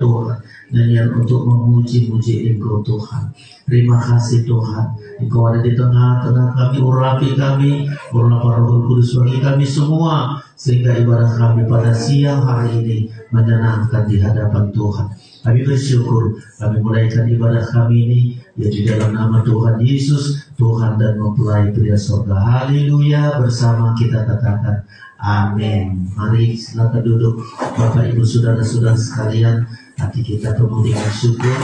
Tuhan, nyanyian untuk memuji-muji Engkau Tuhan. Terima kasih Tuhan, Engkau ada di tengah-tengah kami, urapi kami, urapi Roh Kudus bagi kami semua, sehingga ibadah kami pada siang hari ini menyenangkan di hadapan Tuhan. Kami bersyukur, kami mulaikan ibadah kami ini ya di dalam nama Tuhan Yesus, Tuhan dan mempelai pria surga. Haleluya, bersama kita katakan amin. Mari silakan duduk Bapak Ibu Saudara-saudara sekalian. Hati kita penuh dengan syukur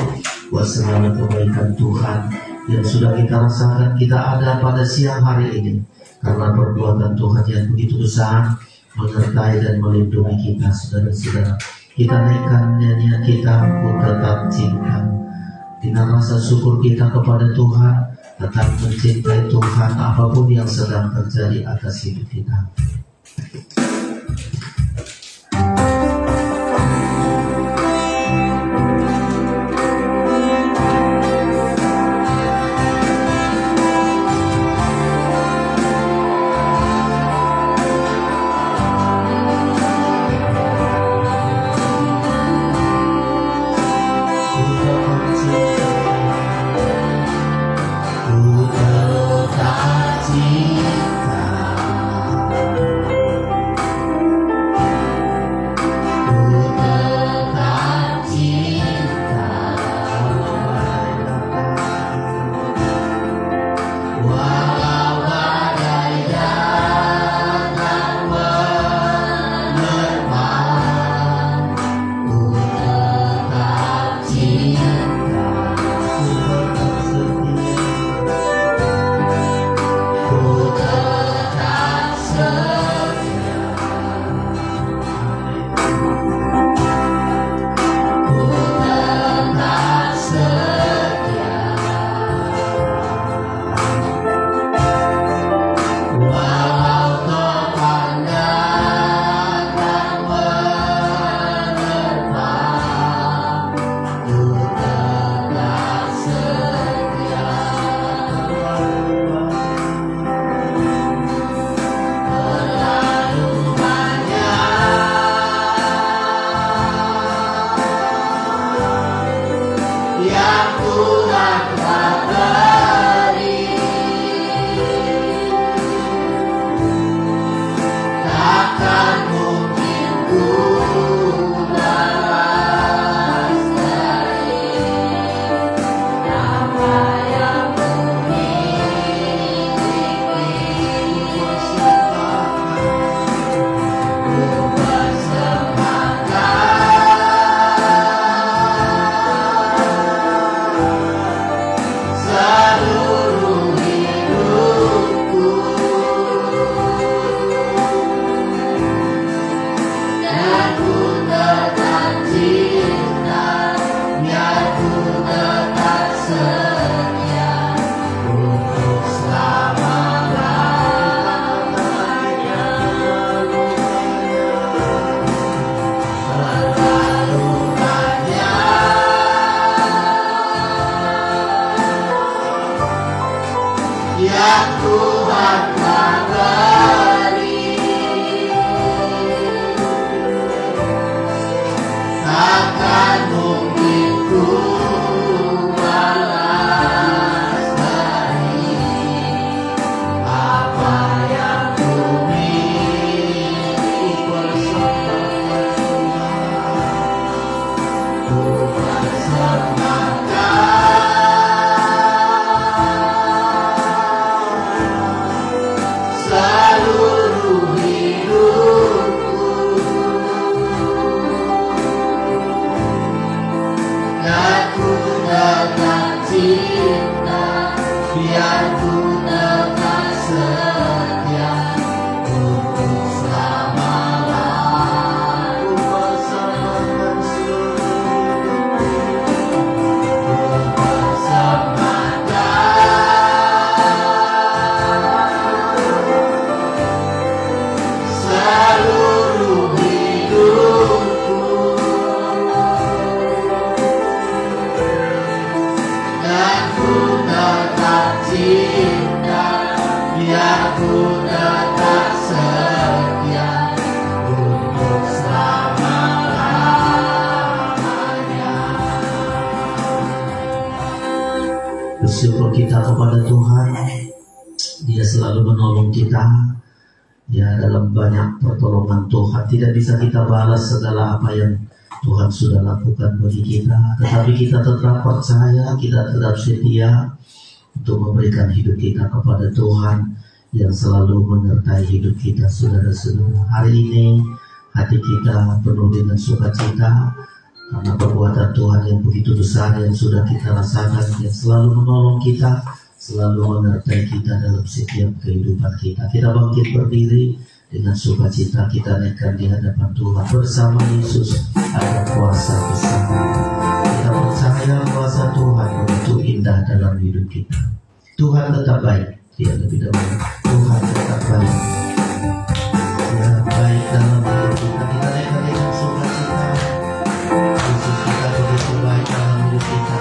buat segala kebaikan Tuhan yang sudah kita rasakan, kita ada pada siang hari ini, karena perbuatan Tuhan yang begitu besar menyertai dan melindungi kita. Saudara-saudara, kita naikkan nyanyian kita, Ku Tetap Cinta. Dengan rasa syukur kita kepada Tuhan, tetap mencintai Tuhan apapun yang sedang terjadi atas hidup kita. Setia untuk selama-lamanya. bersyukur kita kepada Tuhan. Dia selalu menolong kita. Ya, dalam banyak pertolongan Tuhan, tidak bisa kita balas segala apa yang Tuhan sudah lakukan bagi kita, tetapi kita tetap percaya, kita tetap setia untuk memberikan hidup kita kepada Tuhan yang selalu menyertai hidup kita, saudara-saudara. Hari ini hati kita penuh dengan sukacita karena perbuatan Tuhan yang begitu besar yang sudah kita rasakan, yang selalu menolong kita, selalu menyertai kita dalam setiap kehidupan kita. Kita bangkit berdiri dengan sukacita, kita naikkan di hadapan Tuhan. Bersama Yesus ada kuasa besar. Kita percaya kuasa Tuhan begitu indah dalam hidup kita. Tuhan tetap baik, dia lebih dahulu. Tuhan tetap baik, dia baik dalam hidup kita. Kita naikkan dengan sukacita. Yesus kita begitu baik dalam hidup kita.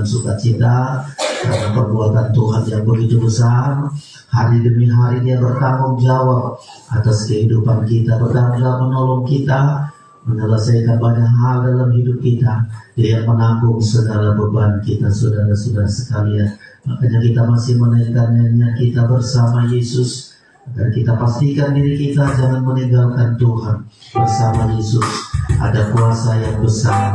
Sukacita karena perbuatan Tuhan yang begitu besar. Hari demi hari Dia bertanggung jawab atas kehidupan kita, bertanggung jawab menolong kita menyelesaikan banyak hal dalam hidup kita. Dia yang menanggung segala beban kita, saudara-saudara sekalian. Makanya kita masih menaikkan nyanyian kita bersama Yesus, agar kita pastikan diri kita jangan meninggalkan Tuhan. Bersama Yesus ada kuasa yang besar.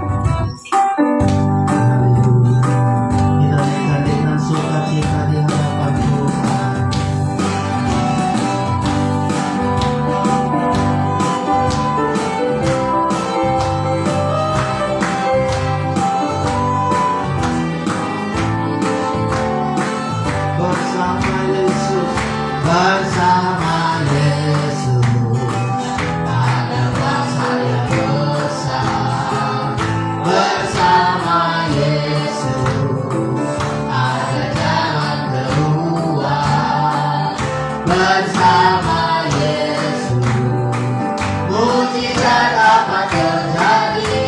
mujizat dapat terjadi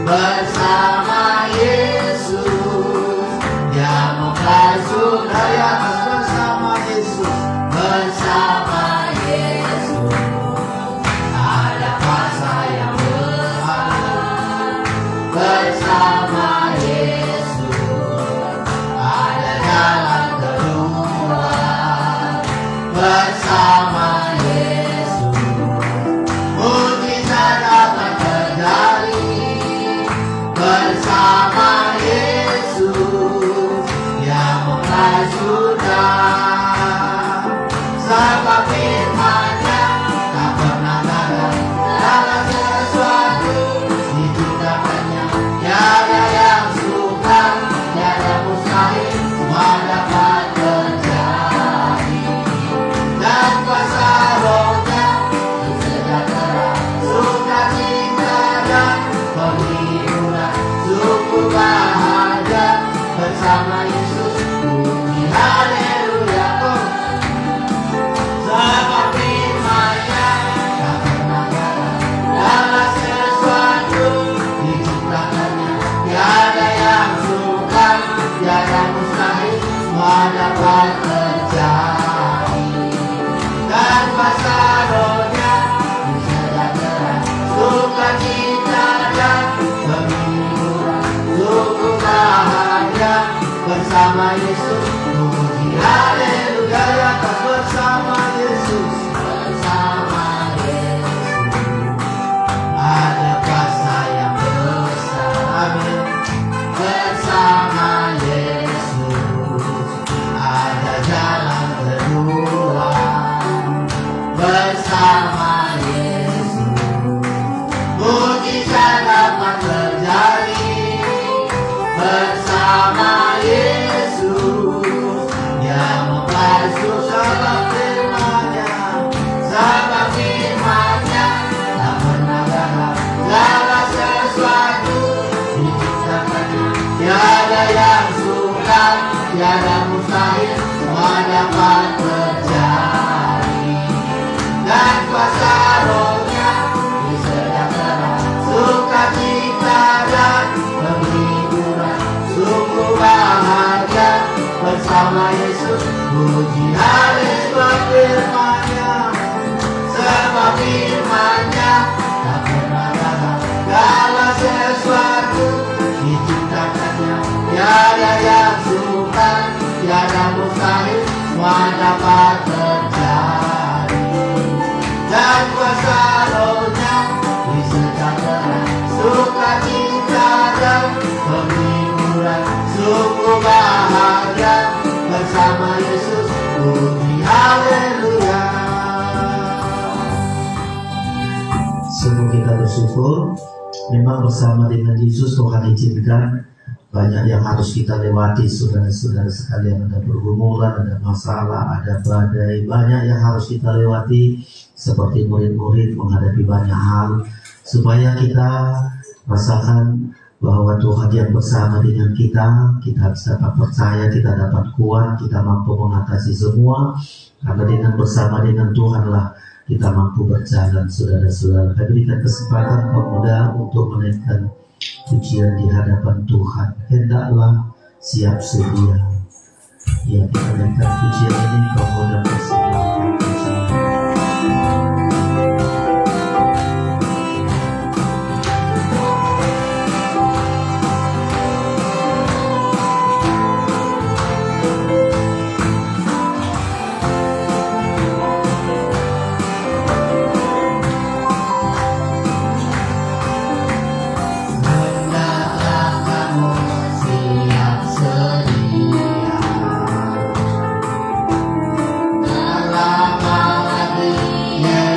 bersama Yesus yang mengasuh daya bersama Yesus, bersama Yesus ada kuasa yang besar, bersama Yesus ada jalan keluar, bersama Yesus mujizat dapat terjadi bersama Yesus yang mengasuh sebab firman-Nya tak pernah gagal, segala sesuatu diciptakannya, tiada yang sukar, tiada mustahil, semua dapat terjadi. Dan kuasa Roh-Nya sejahtera, sukacita dan penghiburan, sungguh bahagia bersama Yesus. Puji haleluya, sebab firman-Nya tak pernah gagal, segala sesuatu diciptakannya, tiada yang sukar, tiada mustahil, semua dapat terjadi. Dan kuasa Roh-Nya sejahtera, sukacita dan penghiburan, sungguh bahagia bersama Yesus. Puji haleluya, atas bersama Yesus, bersama Yesus ada kuasa yang besar, amin. Bersama Yesus ada jalan keluar, bersama Yesus mujizat dapat terjadi bersama Yesus yang mengasuh sebab firman-Nya, sebab firman-Nya tak pernah gagal, segala sesuatu diciptakannya, tiada yang sukar, tiada mustahil, semua dapat terjadi. Dan kuasa Roh-Nya sejahtera, sukacita dan penghiburan, sungguh bahagia bersama Yesus. Puji haleluya, firman-Nya, sebab firman-Nya tak pernah gagal, segala sesuatu diciptakannya, tiada yang sukar, tiada mustahil, semua dapat terjadi. Dan kuasa Roh-Nya sejahtera, sukacita dan penghiburan, sungguh bahagia bersama Yesus. Puji haleluya. Sungguh kita bersyukur, memang bersama dengan Yesus Tuhan izinkan banyak yang harus kita lewati, saudara-saudara sekalian. Ada pergumulan, ada masalah, ada badai, banyak yang harus kita lewati seperti murid-murid menghadapi banyak hal, supaya kita rasakan bahwa Tuhan yang bersama dengan kita bisa dapat percaya, kita dapat kuat, kita mampu mengatasi semua, karena dengan bersama dengan Tuhanlah kita mampu berjalan, saudara-saudara. Saya berikan kesempatan kaum muda untuk menaikkan pujian di hadapan Tuhan. Hendaklah siap sedia. Ya, kita naikkan pujian ini, kaum muda persilakan pujian. Yeah.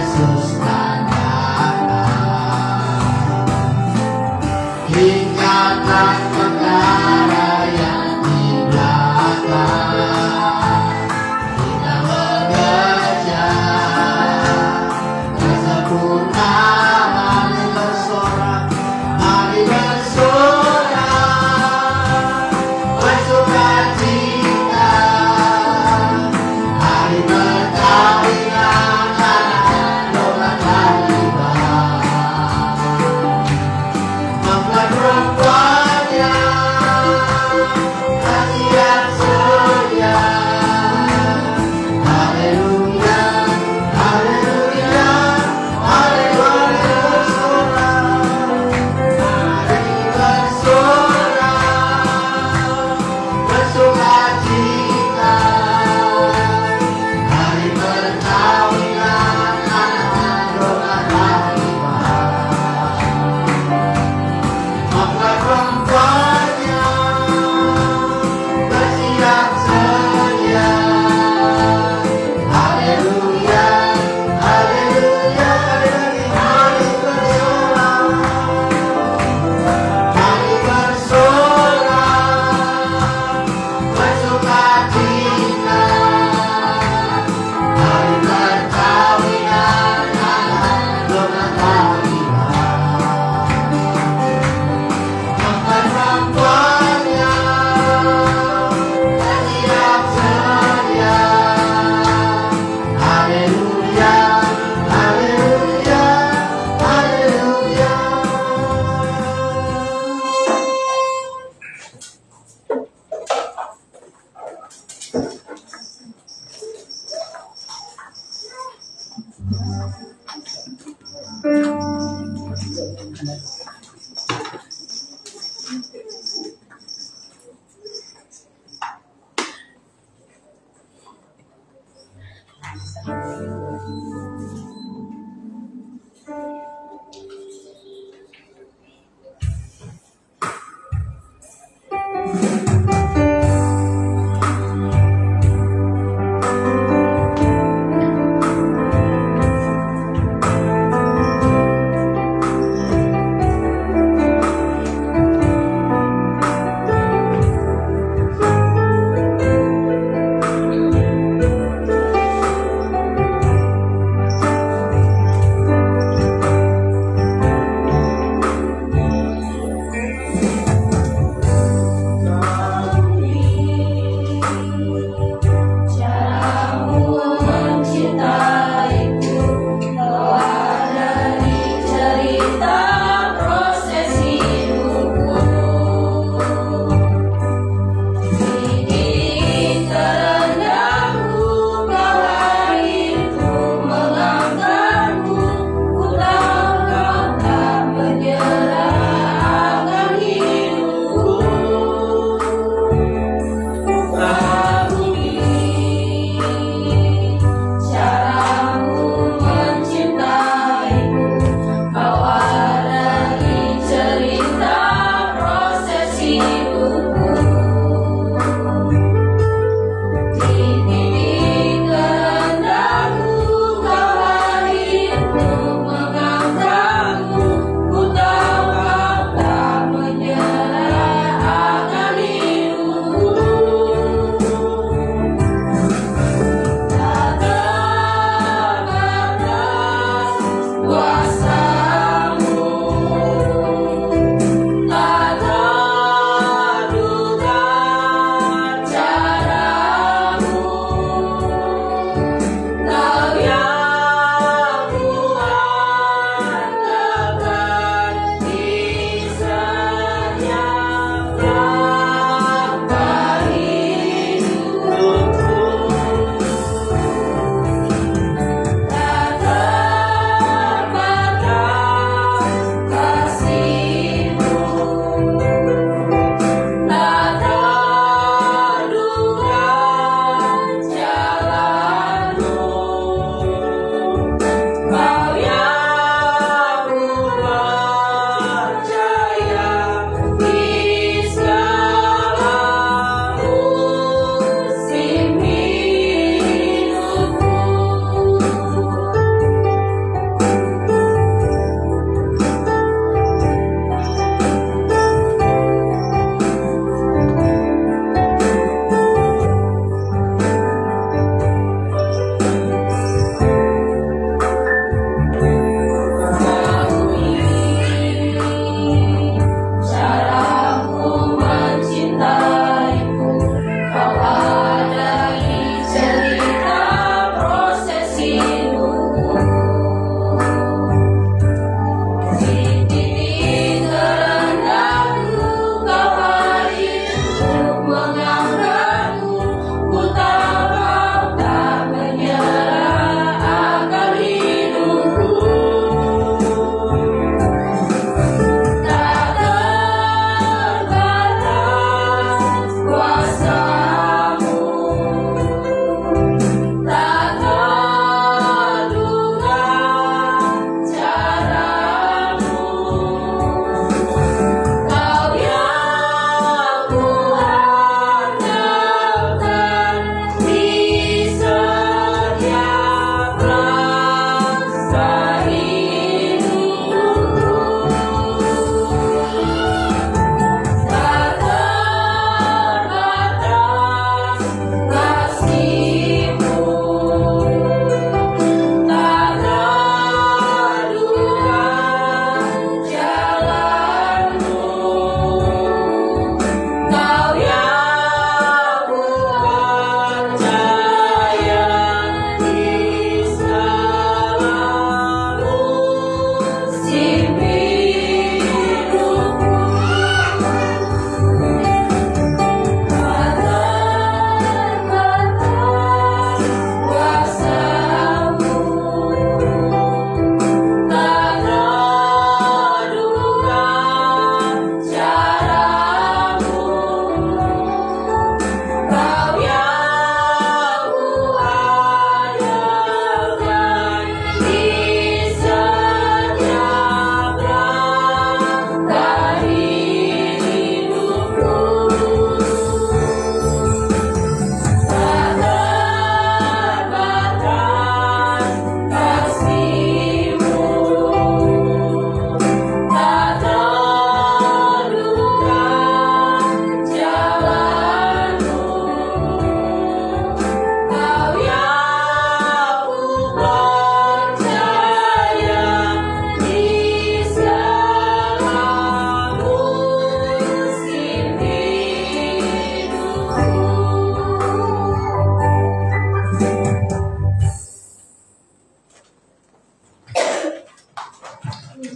Haleluya,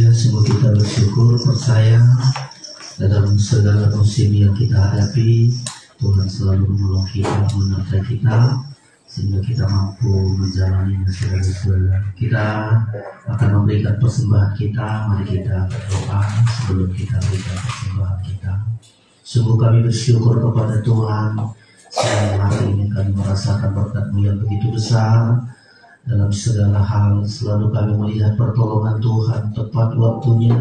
sungguh kita bersyukur, percaya dalam segala musim yang kita hadapi, Tuhan selalu menolong kita, menyertai kita, sehingga kita mampu menjalani segala-segala. Kita akan memberikan persembahan kita. Mari kita berdoa sebelum kita berikan persembahan kita. Sungguh kami bersyukur kepada Tuhan, siang hari ini kami merasakan berkat-Mu yang begitu besar. Dalam segala hal selalu kami melihat pertolongan Tuhan tepat waktunya,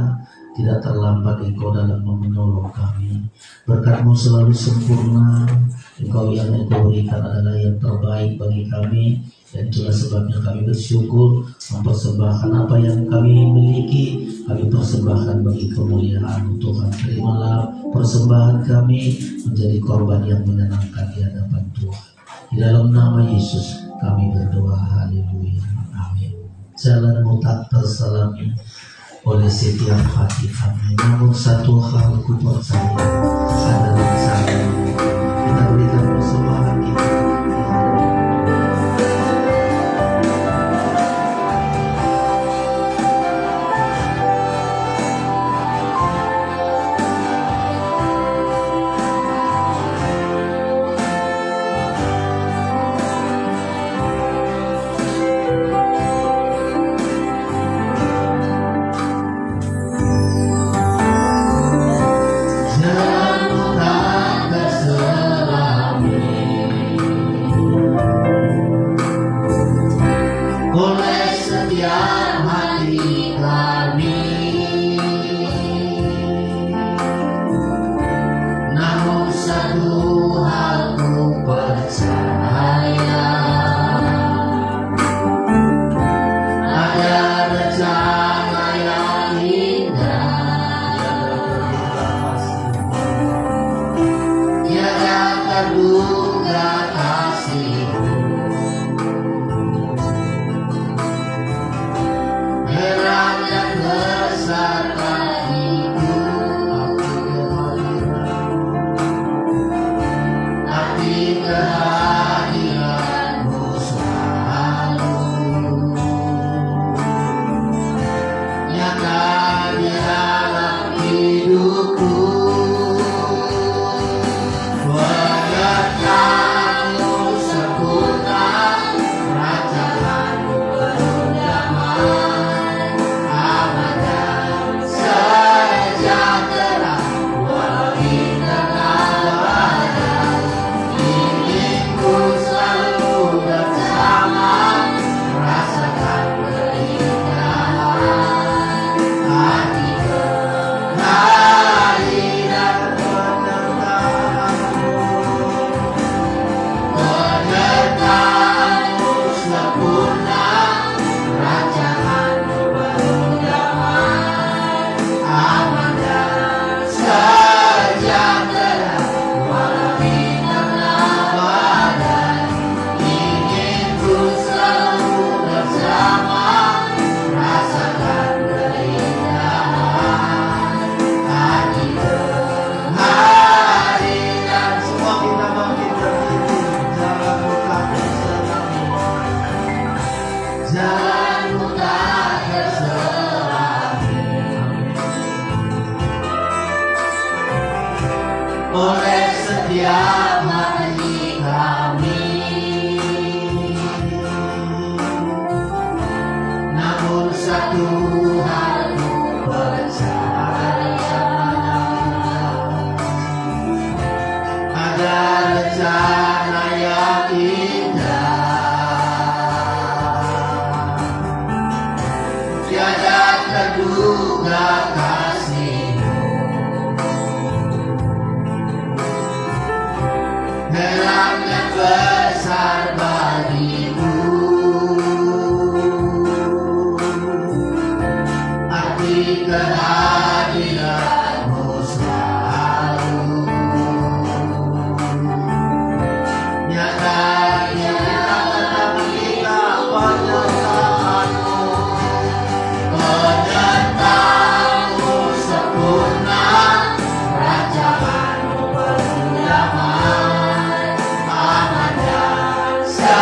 tidak terlambat Engkau dalam menolong kami. Berkat-Mu selalu sempurna. Engkau yang Engkau berikan adalah yang terbaik bagi kami, dan itulah sebabnya kami bersyukur mempersembahkan apa yang kami miliki. Kami persembahkan bagi kemuliaan Tuhan. Terimalah persembahan kami menjadi korban yang menyenangkan di hadapan Tuhan. Di dalam nama Yesus kami berdoa, haleluya, amin. Jalan-Mu tak terselami oleh setiap hati kami, namun satu hal ku percaya, adalah saya. Kita berikan persembahan kita.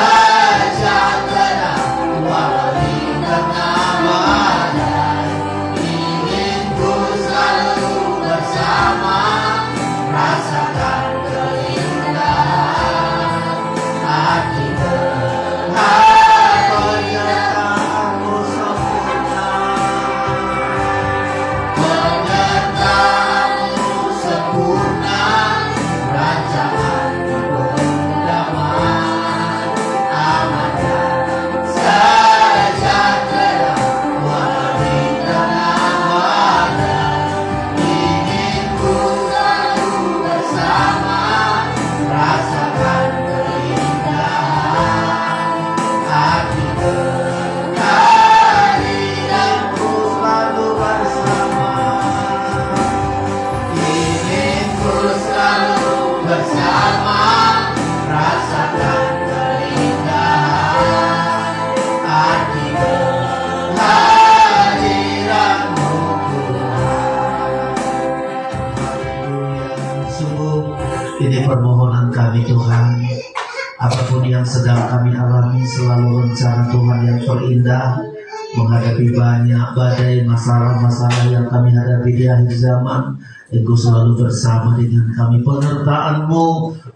Sejahtera, walau di tengah permohonan kami Tuhan. Apapun yang sedang kami alami, selalu rencana Tuhan yang terindah menghadapi banyak badai masalah-masalah yang kami hadapi di akhir zaman. Engkau selalu bersama dengan kami. Penyertaan-Mu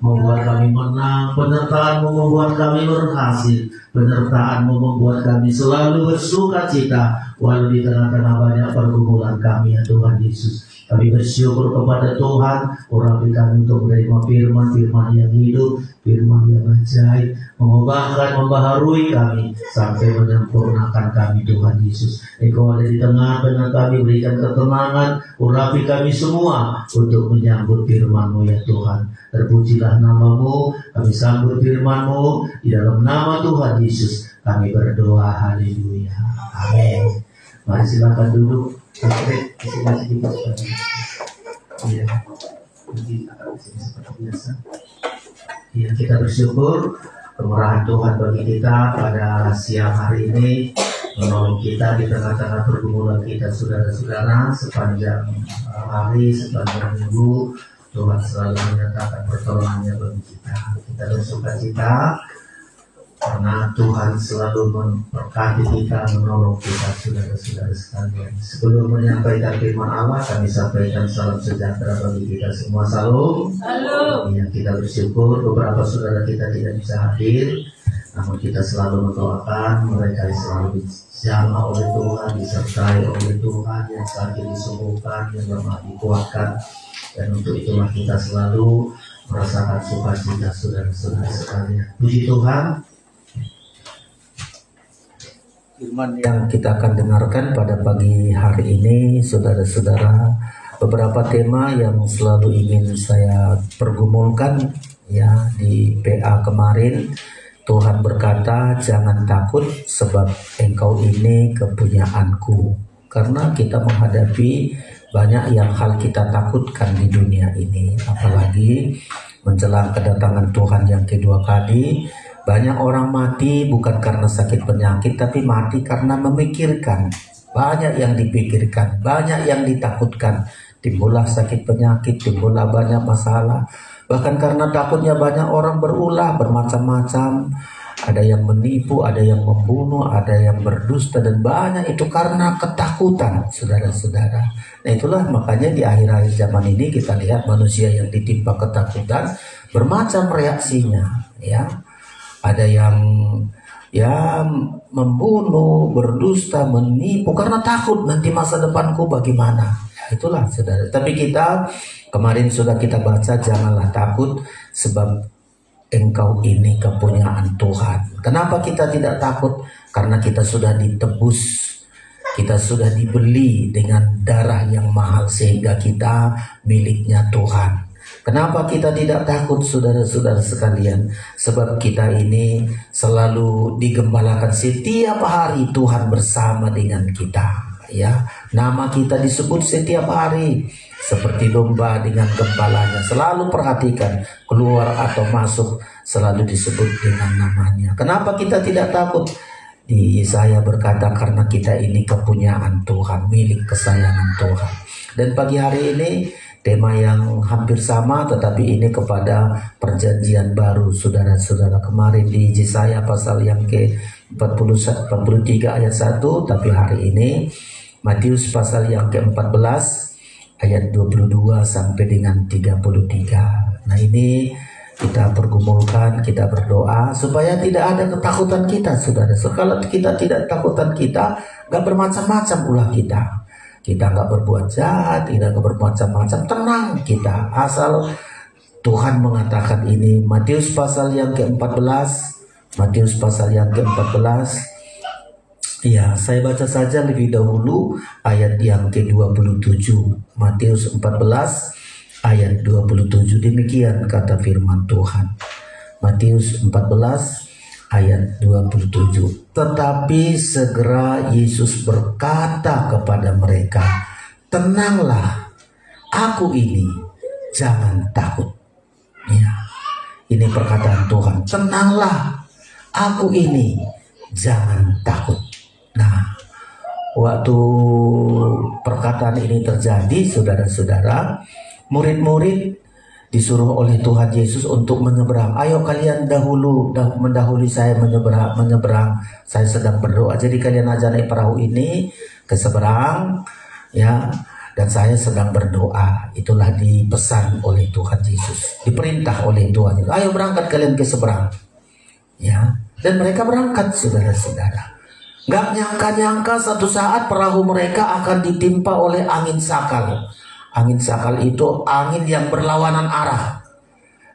membuat kami menang. Penyertaan-Mu membuat kami berhasil. Penyertaan-Mu membuat kami selalu bersuka cita walau di tengah-tengah banyak pergumulan kami ya Tuhan Yesus. Kami bersyukur kepada Tuhan, urapi kami untuk menerima firman yang hidup, firman yang ajaib, mengubahkan, membaharui kami sampai menyempurnakan kami Tuhan Yesus. Engkau ada di tengah-tengah kami, berikan ketenangan, urapi kami semua untuk menyambut firman-Mu ya Tuhan. Terpujilah nama-Mu, kami sambut firman-Mu di dalam nama Tuhan Yesus. Kami berdoa, haleluya, amin. Mari silakan duduk. Iya, seperti biasa. Ya, kita bersyukur kemurahan Tuhan bagi kita pada siang hari ini, menolong kita di tengah-tengah pergumulan kita saudara-saudara sepanjang hari, sepanjang minggu. Tuhan selalu menyatakan pertolongannya bagi kita. Kita bersuka cita karena Tuhan selalu memberkati kita, menolong kita saudara-saudara sekalian. Sebelum menyampaikan firman Allah, kami sampaikan salam sejahtera bagi kita semua. Salam. Yang kita bersyukur beberapa saudara kita tidak bisa hadir, namun kita selalu mendoakan mereka yang selalu dijamah oleh Tuhan, disertai oleh Tuhan, yang sakit disembuhkan, yang lemah dikuatkan. Dan untuk itulah kita selalu merasakan sukacita saudara-saudara sekalian. Puji Tuhan. Firman yang kita akan dengarkan pada pagi hari ini, saudara-saudara, beberapa tema yang selalu ingin saya pergumulkan ya di PA kemarin. Tuhan berkata, jangan takut sebab engkau ini kepunyaanku. Karena kita menghadapi banyak yang hal kita takutkan di dunia ini, apalagi menjelang kedatangan Tuhan yang kedua kali. Banyak orang mati bukan karena sakit penyakit, tapi mati karena memikirkan. Banyak yang dipikirkan, banyak yang ditakutkan. Timbullah sakit penyakit, timbullah banyak masalah. Bahkan karena takutnya banyak orang berulah bermacam-macam. Ada yang menipu, ada yang membunuh, ada yang berdusta, dan banyak itu karena ketakutan, saudara-saudara. Nah itulah makanya di akhir-akhir zaman ini kita lihat manusia yang ditimpa ketakutan bermacam reaksinya, ya. Ada yang ya membunuh, berdusta, menipu karena takut nanti masa depanku bagaimana. Ya, itulah saudara. Tapi kita kemarin sudah kita baca, janganlah takut sebab engkau ini kepunyaan Tuhan. Kenapa kita tidak takut? Karena kita sudah ditebus, kita sudah dibeli dengan darah yang mahal sehingga kita miliknya Tuhan. Kenapa kita tidak takut saudara-saudara sekalian? Sebab kita ini selalu digembalakan setiap hari Tuhan bersama dengan kita. Ya, nama kita disebut setiap hari seperti domba dengan gembalanya. Selalu perhatikan keluar atau masuk selalu disebut dengan namanya. Kenapa kita tidak takut? Di Yesaya berkata karena kita ini kepunyaan Tuhan, milik kesayangan Tuhan. Dan pagi hari ini tema yang hampir sama, tetapi ini kepada perjanjian baru saudara-saudara. Kemarin di Yesaya pasal yang ke-43 ayat 1, tapi hari ini Matius pasal yang ke-14 ayat 22 sampai dengan 33. Nah ini kita pergumulkan, kita berdoa supaya tidak ada ketakutan kita saudara. Kalau kita tidak takutan kita, gak bermacam-macam ulah kita. Kita nggak berbuat jahat, tidak bermacam-macam, tenang kita. Asal Tuhan mengatakan ini. Matius pasal yang ke-14, Matius pasal yang ke-14. Ya, saya baca saja lebih dahulu ayat yang ke-27. Matius 14 ayat 27. Demikian kata firman Tuhan. Matius 14 ayat 27. Tetapi segera Yesus berkata kepada mereka, tenanglah, aku ini, jangan takut. Ya, ini perkataan Tuhan. Tenanglah, aku ini, jangan takut. Nah, waktu perkataan ini terjadi, saudara-saudara, murid-murid disuruh oleh Tuhan Yesus untuk menyeberang. Ayo kalian mendahului saya menyeberang. Saya sedang berdoa. Jadi kalian aja naik perahu ini ke seberang, ya. Dan saya sedang berdoa. Itulah dipesan oleh Tuhan Yesus. Diperintah oleh Tuhan Yesus. Ayo berangkat kalian ke seberang. Ya. Dan mereka berangkat, saudara-saudara. Gak nyangka-nyangka satu saat perahu mereka akan ditimpa oleh angin sakal. Angin sakal itu angin yang berlawanan arah.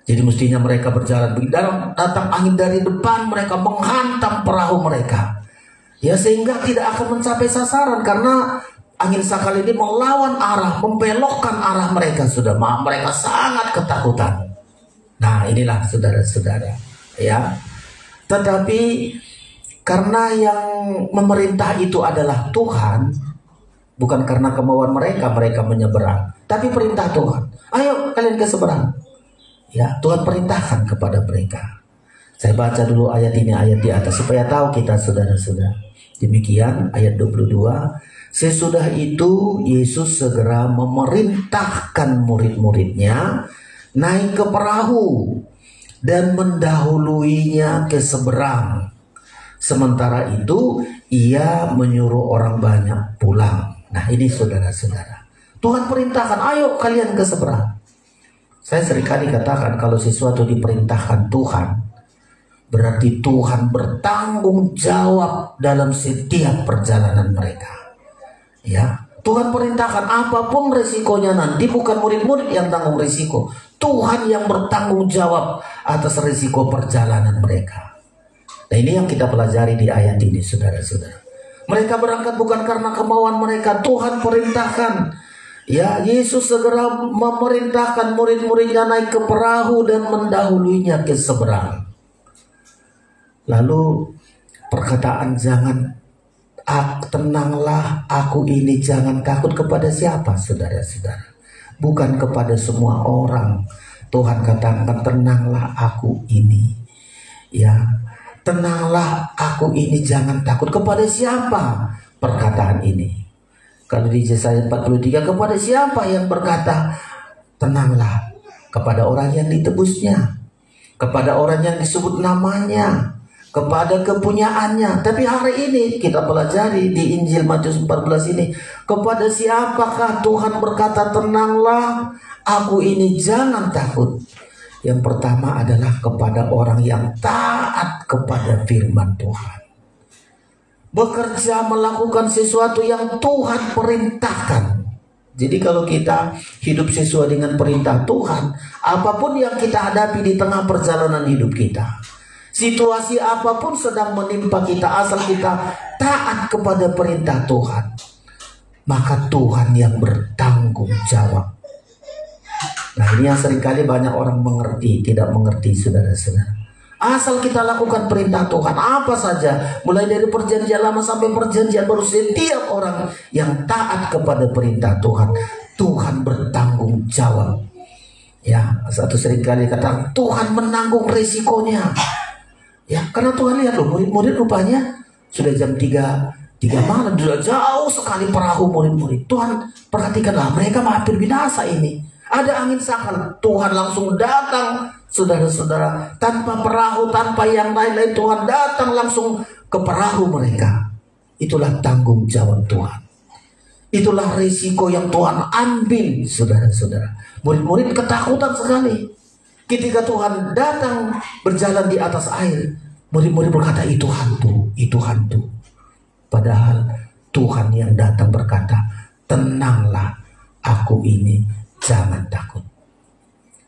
Jadi mestinya mereka berjalan begitu. Datang angin dari depan, mereka menghantam perahu mereka. Ya, sehingga tidak akan mencapai sasaran karena angin sakal ini melawan arah, membelokkan arah mereka. Sudah mereka sangat ketakutan. Nah, inilah saudara-saudara, ya. Tetapi karena yang memerintah itu adalah Tuhan, bukan karena kemauan mereka menyeberang, tapi perintah Tuhan. Ayo kalian ke seberang. Ya, Tuhan perintahkan kepada mereka. Saya baca dulu ayat ini, ayat di atas, supaya tahu kita, saudara-saudara. Demikian ayat 22. Sesudah itu Yesus segera memerintahkan murid-muridnya naik ke perahu dan mendahuluinya ke seberang. Sementara itu ia menyuruh orang banyak pulang. Nah, ini saudara-saudara, Tuhan perintahkan, ayo kalian ke seberang. Saya seringkali katakan, kalau sesuatu diperintahkan Tuhan, berarti Tuhan bertanggung jawab dalam setiap perjalanan mereka. Ya, Tuhan perintahkan, apapun resikonya nanti bukan murid-murid yang tanggung risiko. Tuhan yang bertanggung jawab atas risiko perjalanan mereka. Nah, ini yang kita pelajari di ayat ini, saudara-saudara. Mereka berangkat bukan karena kemauan mereka, Tuhan perintahkan. Ya, Yesus segera memerintahkan murid-muridnya naik ke perahu dan mendahuluinya ke seberang. Lalu perkataan tenanglah aku ini, jangan takut, kepada siapa, saudara-saudara? Bukan kepada semua orang. Tuhan katakan, tenanglah aku ini. Ya, tenanglah aku ini, jangan takut. Kepada siapa perkataan ini? Kalau di Yesaya 43, kepada siapa yang berkata tenanglah? Kepada orang yang ditebusnya, kepada orang yang disebut namanya, kepada kepunyaannya. Tapi hari ini kita pelajari di Injil Matius 14 ini, kepada siapakah Tuhan berkata tenanglah aku ini, jangan takut? Yang pertama adalah kepada orang yang taat kepada firman Tuhan, bekerja melakukan sesuatu yang Tuhan perintahkan. Jadi kalau kita hidup sesuai dengan perintah Tuhan, apapun yang kita hadapi di tengah perjalanan hidup kita, situasi apapun sedang menimpa kita, asal kita taat kepada perintah Tuhan, maka Tuhan yang bertanggung jawab. Nah, ini yang seringkali banyak orang tidak mengerti, saudara-saudara. Asal kita lakukan perintah Tuhan apa saja, mulai dari perjanjian lama sampai perjanjian baru, setiap orang yang taat kepada perintah Tuhan, Tuhan bertanggung jawab. Ya, satu seringkali kata Tuhan menanggung resikonya. Ya, karena Tuhan lihat loh, murid-murid rupanya sudah jam 3 malam, sudah jauh sekali perahu murid-murid. Tuhan perhatikanlah, mereka hampir binasa ini. Ada angin sakal, Tuhan langsung datang, saudara-saudara, tanpa perahu, tanpa yang lain-lain, Tuhan datang langsung ke perahu mereka. Itulah tanggung jawab Tuhan. Itulah risiko yang Tuhan ambil, saudara-saudara. Murid-murid ketakutan sekali ketika Tuhan datang berjalan di atas air. Murid-murid berkata, itu hantu, itu hantu. Padahal Tuhan yang datang berkata, tenanglah aku ini, jangan takut.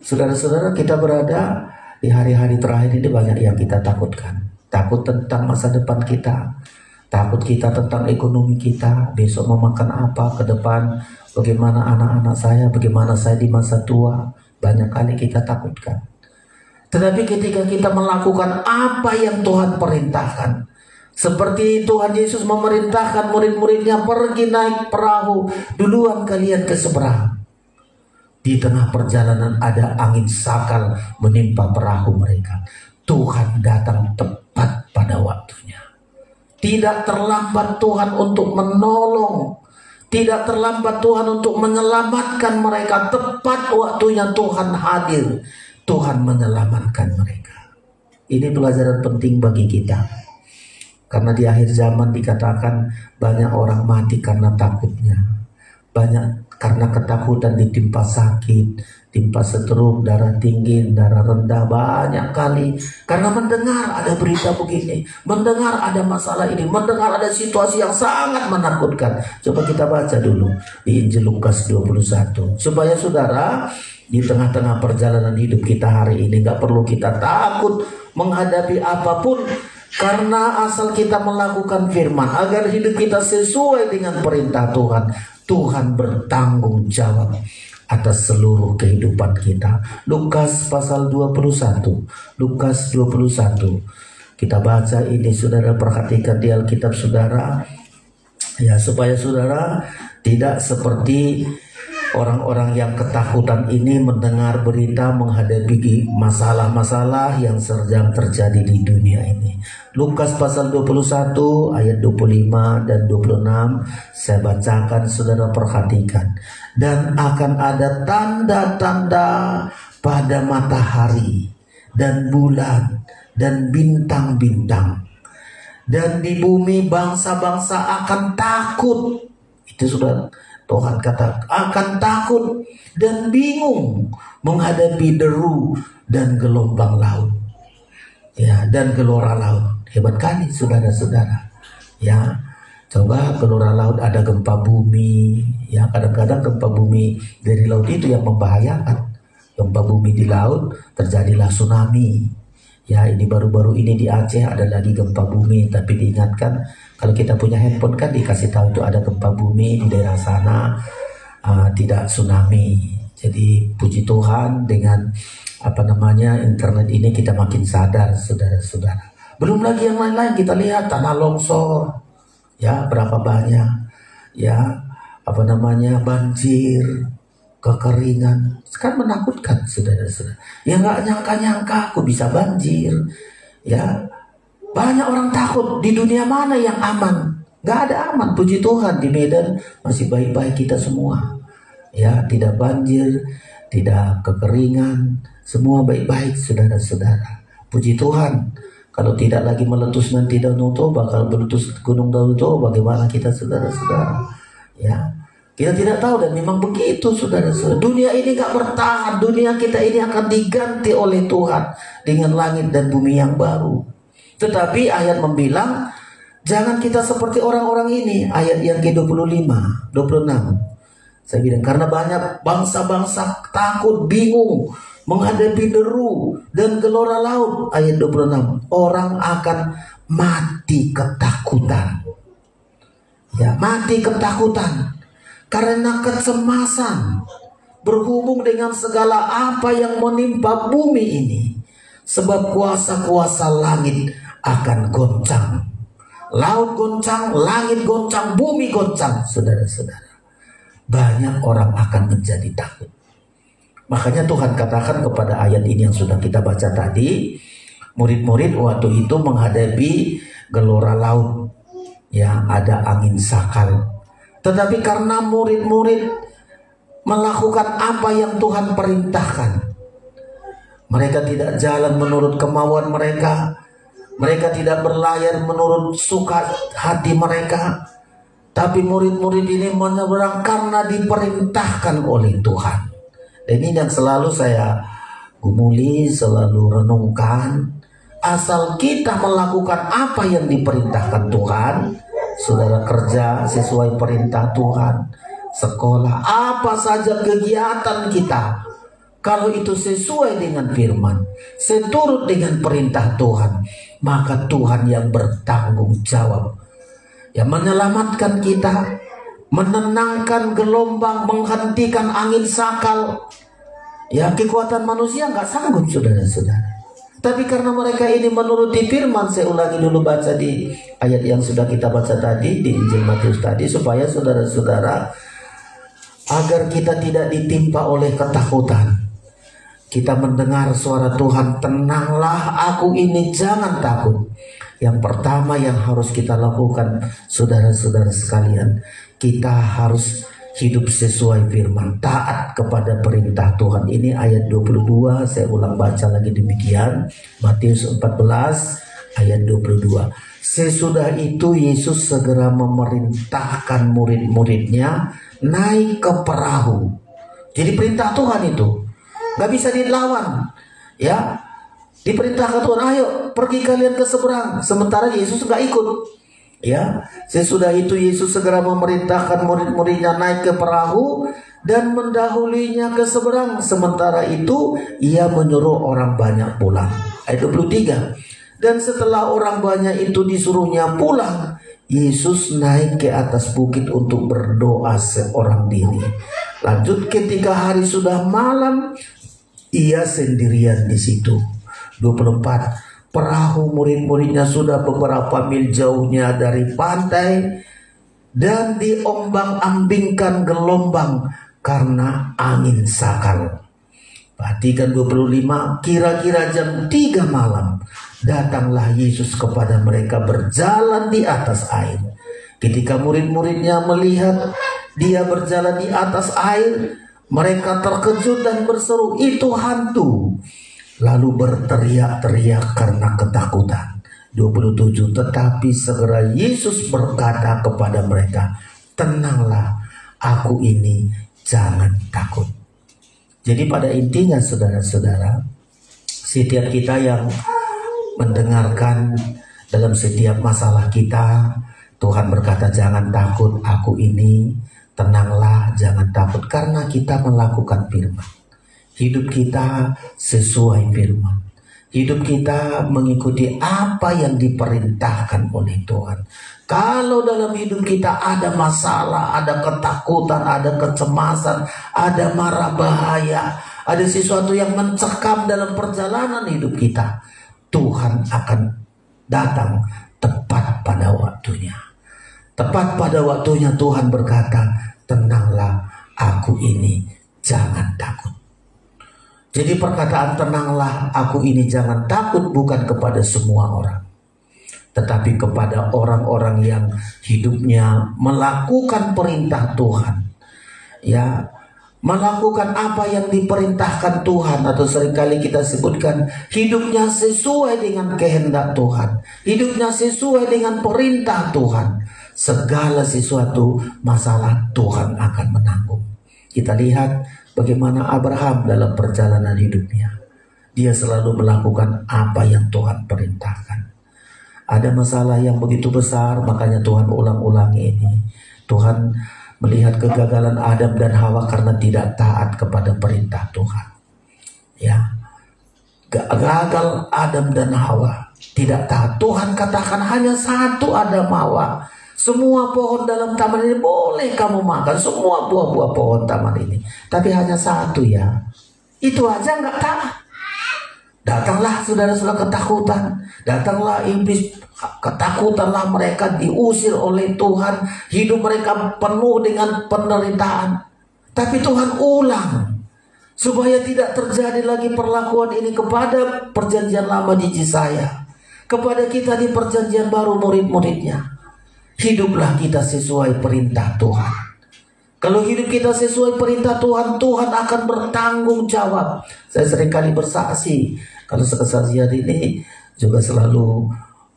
Saudara-saudara, kita berada di hari-hari terakhir ini, banyak yang kita takutkan. Takut tentang masa depan kita, takut kita tentang ekonomi kita, besok mau makan apa, ke depan bagaimana anak-anak saya, bagaimana saya di masa tua. Banyak kali kita takutkan. Tetapi ketika kita melakukan apa yang Tuhan perintahkan, seperti Tuhan Yesus memerintahkan murid-muridnya pergi naik perahu, duluan kalian ke seberang. Di tengah perjalanan ada angin sakal menimpa perahu mereka. Tuhan datang tepat pada waktunya. Tidak terlambat Tuhan untuk menolong. Tidak terlambat Tuhan untuk menyelamatkan mereka. Tepat waktunya Tuhan hadir, Tuhan menyelamatkan mereka. Ini pelajaran penting bagi kita. Karena di akhir zaman dikatakan banyak orang mati karena takutnya. Banyak karena ketakutan ditimpa sakit, timpa stroke, darah tinggi, darah rendah, banyak kali. Karena mendengar ada berita begini, mendengar ada masalah ini, mendengar ada situasi yang sangat menakutkan. Coba kita baca dulu di Injil Lukas 21. Supaya saudara, di tengah-tengah perjalanan hidup kita hari ini gak perlu kita takut menghadapi apapun. Karena asal kita melakukan firman, agar hidup kita sesuai dengan perintah Tuhan, Tuhan bertanggung jawab atas seluruh kehidupan kita. Lukas pasal 21. Lukas 21. Kita baca ini, saudara, perhatikan di Alkitab saudara. Ya, supaya saudara tidak seperti orang-orang yang ketakutan ini mendengar berita menghadapi masalah-masalah yang sedang terjadi di dunia ini. Lukas pasal 21 ayat 25 dan 26 saya bacakan, saudara perhatikan. Dan akan ada tanda-tanda pada matahari dan bulan dan bintang-bintang. Dan di bumi bangsa-bangsa akan takut. Itu sudah Tuhan kata, akan takut dan bingung menghadapi deru dan gelombang laut. Ya, dan gelora laut. Hebat kali saudara-saudara. Ya, coba gelora laut, ada gempa bumi. Ya, kadang-kadang gempa bumi dari laut itu yang membahayakan. Gempa bumi di laut, terjadilah tsunami. Ya, ini baru-baru ini di Aceh ada lagi gempa bumi. Tapi diingatkan, kalau kita punya handphone kan dikasih tahu itu ada gempa bumi di daerah sana, tidak tsunami. Jadi puji Tuhan dengan internet ini kita makin sadar, saudara-saudara. Belum lagi yang lain-lain, kita lihat tanah longsor, ya berapa banyak, ya banjir, kekeringan, kan menakutkan, saudara-saudara. Ya nggak nyangka-nyangka aku bisa banjir, ya. Banyak orang takut, di dunia mana yang aman? Gak ada aman, puji Tuhan di Medan masih baik-baik kita semua. Ya, tidak banjir, tidak kekeringan, semua baik-baik saudara-saudara. Puji Tuhan. Kalau tidak lagi meletus nanti Danau Toba, kalau meletus Gunung Danau Toba, bagaimana kita saudara-saudara? Ya, kita tidak tahu dan memang begitu saudara-saudara. Dunia ini gak bertahan, dunia kita ini akan diganti oleh Tuhan dengan langit dan bumi yang baru. Tetapi ayat membilang jangan kita seperti orang-orang ini. Ayat yang ke-25, 26. Saya bilang karena banyak bangsa-bangsa takut, bingung menghadapi deru dan gelora laut. Ayat 26. Orang akan mati ketakutan. Ya, mati ketakutan karena kecemasan berhubung dengan segala apa yang menimpa bumi ini. Sebab kuasa-kuasa langit akan goncang. Laut goncang, langit goncang, bumi goncang, saudara-saudara. Banyak orang akan menjadi takut. Makanya Tuhan katakan kepada ayat ini yang sudah kita baca tadi, murid-murid waktu itu menghadapi gelora laut, ya ada angin sakal. Tetapi karena murid-murid melakukan apa yang Tuhan perintahkan, mereka tidak jalan menurut kemauan mereka. Mereka tidak berlayar menurut suka hati mereka. Tapi murid-murid ini menyeberang karena diperintahkan oleh Tuhan. Dan ini yang selalu saya gumuli, selalu renungkan. Asal kita melakukan apa yang diperintahkan Tuhan, saudara kerja sesuai perintah Tuhan, sekolah, apa saja kegiatan kita, kalau itu sesuai dengan firman, seturut dengan perintah Tuhan, maka Tuhan yang bertanggung jawab, yang menyelamatkan kita, menenangkan gelombang, menghentikan angin sakal. Ya, kekuatan manusia nggak sanggup, saudara-saudara. Tapi karena mereka ini menuruti firman, saya ulangi dulu baca di ayat yang sudah kita baca tadi di Injil Matius tadi, supaya saudara-saudara agar kita tidak ditimpa oleh ketakutan. kita mendengar suara Tuhan, tenanglah aku ini, jangan takut. Yang pertama yang harus kita lakukan, saudara-saudara sekalian, kita harus hidup sesuai firman, taat kepada perintah Tuhan. Ini ayat 22, saya ulang baca lagi demikian. Matius 14 ayat 22. Sesudah itu Yesus segera memerintahkan murid-muridnya naik ke perahu. Jadi perintah Tuhan itu gak bisa dilawan, ya. Diperintahkan Tuhan, ayo pergi kalian ke seberang. Sementara Yesus gak ikut, ya. Sesudah itu Yesus segera memerintahkan murid-muridnya naik ke perahu dan mendahulinya ke seberang. Sementara itu ia menyuruh orang banyak pulang. Ayat 23. Dan setelah orang banyak itu disuruhnya pulang, Yesus naik ke atas bukit untuk berdoa seorang diri. Lanjut, ketika hari sudah malam, ia sendirian di situ. 24. Perahu murid-muridnya sudah beberapa mil jauhnya dari pantai dan diombang-ambingkan gelombang karena angin sakal. Perhatikan 25. Kira-kira jam 3 malam datanglah Yesus kepada mereka berjalan di atas air. Ketika murid-muridnya melihat dia berjalan di atas air, mereka terkejut dan berseru, "Itu hantu!" Lalu berteriak-teriak karena ketakutan. 27. Tetapi segera Yesus berkata kepada mereka, "Tenanglah, aku ini, jangan takut." Jadi pada intinya saudara-saudara, setiap kita yang mendengarkan dalam setiap masalah kita, Tuhan berkata, "Jangan takut, aku ini, tenanglah, jangan takut." Karena kita melakukan firman. Hidup kita sesuai firman. Hidup kita mengikuti apa yang diperintahkan oleh Tuhan. Kalau dalam hidup kita ada masalah, ada ketakutan, ada kecemasan, ada mara bahaya, ada sesuatu yang mencekam dalam perjalanan hidup kita, Tuhan akan datang tepat pada waktunya. Tepat pada waktunya Tuhan berkata, "Tenanglah, aku ini, jangan takut." Jadi perkataan "tenanglah, aku ini, jangan takut" bukan kepada semua orang, tetapi kepada orang-orang yang hidupnya melakukan perintah Tuhan, ya, melakukan apa yang diperintahkan Tuhan, atau seringkali kita sebutkan hidupnya sesuai dengan kehendak Tuhan, hidupnya sesuai dengan perintah Tuhan. Segala sesuatu masalah Tuhan akan menanggung. Kita lihat bagaimana Abraham dalam perjalanan hidupnya. Dia selalu melakukan apa yang Tuhan perintahkan. Ada masalah yang begitu besar, makanya Tuhan ulang-ulangi ini. Tuhan melihat kegagalan Adam dan Hawa karena tidak taat kepada perintah Tuhan. Ya, gagal Adam dan Hawa, tidak taat. Tuhan katakan hanya satu Adam Hawa. Semua pohon dalam taman ini boleh kamu makan, semua buah-buah pohon taman ini, tapi hanya satu ya. Itu aja nggak taat. Datanglah saudara-saudara ketakutan, datanglah iblis, ketakutanlah mereka, diusir oleh Tuhan, hidup mereka penuh dengan penderitaan. Tapi Tuhan ulang supaya tidak terjadi lagi perlakuan ini kepada perjanjian lama di Yesaya, kepada kita di perjanjian baru murid-muridnya. Hiduplah kita sesuai perintah Tuhan. Kalau hidup kita sesuai perintah Tuhan, Tuhan akan bertanggung jawab. Saya seringkali bersaksi, kalau kesaksian ini juga selalu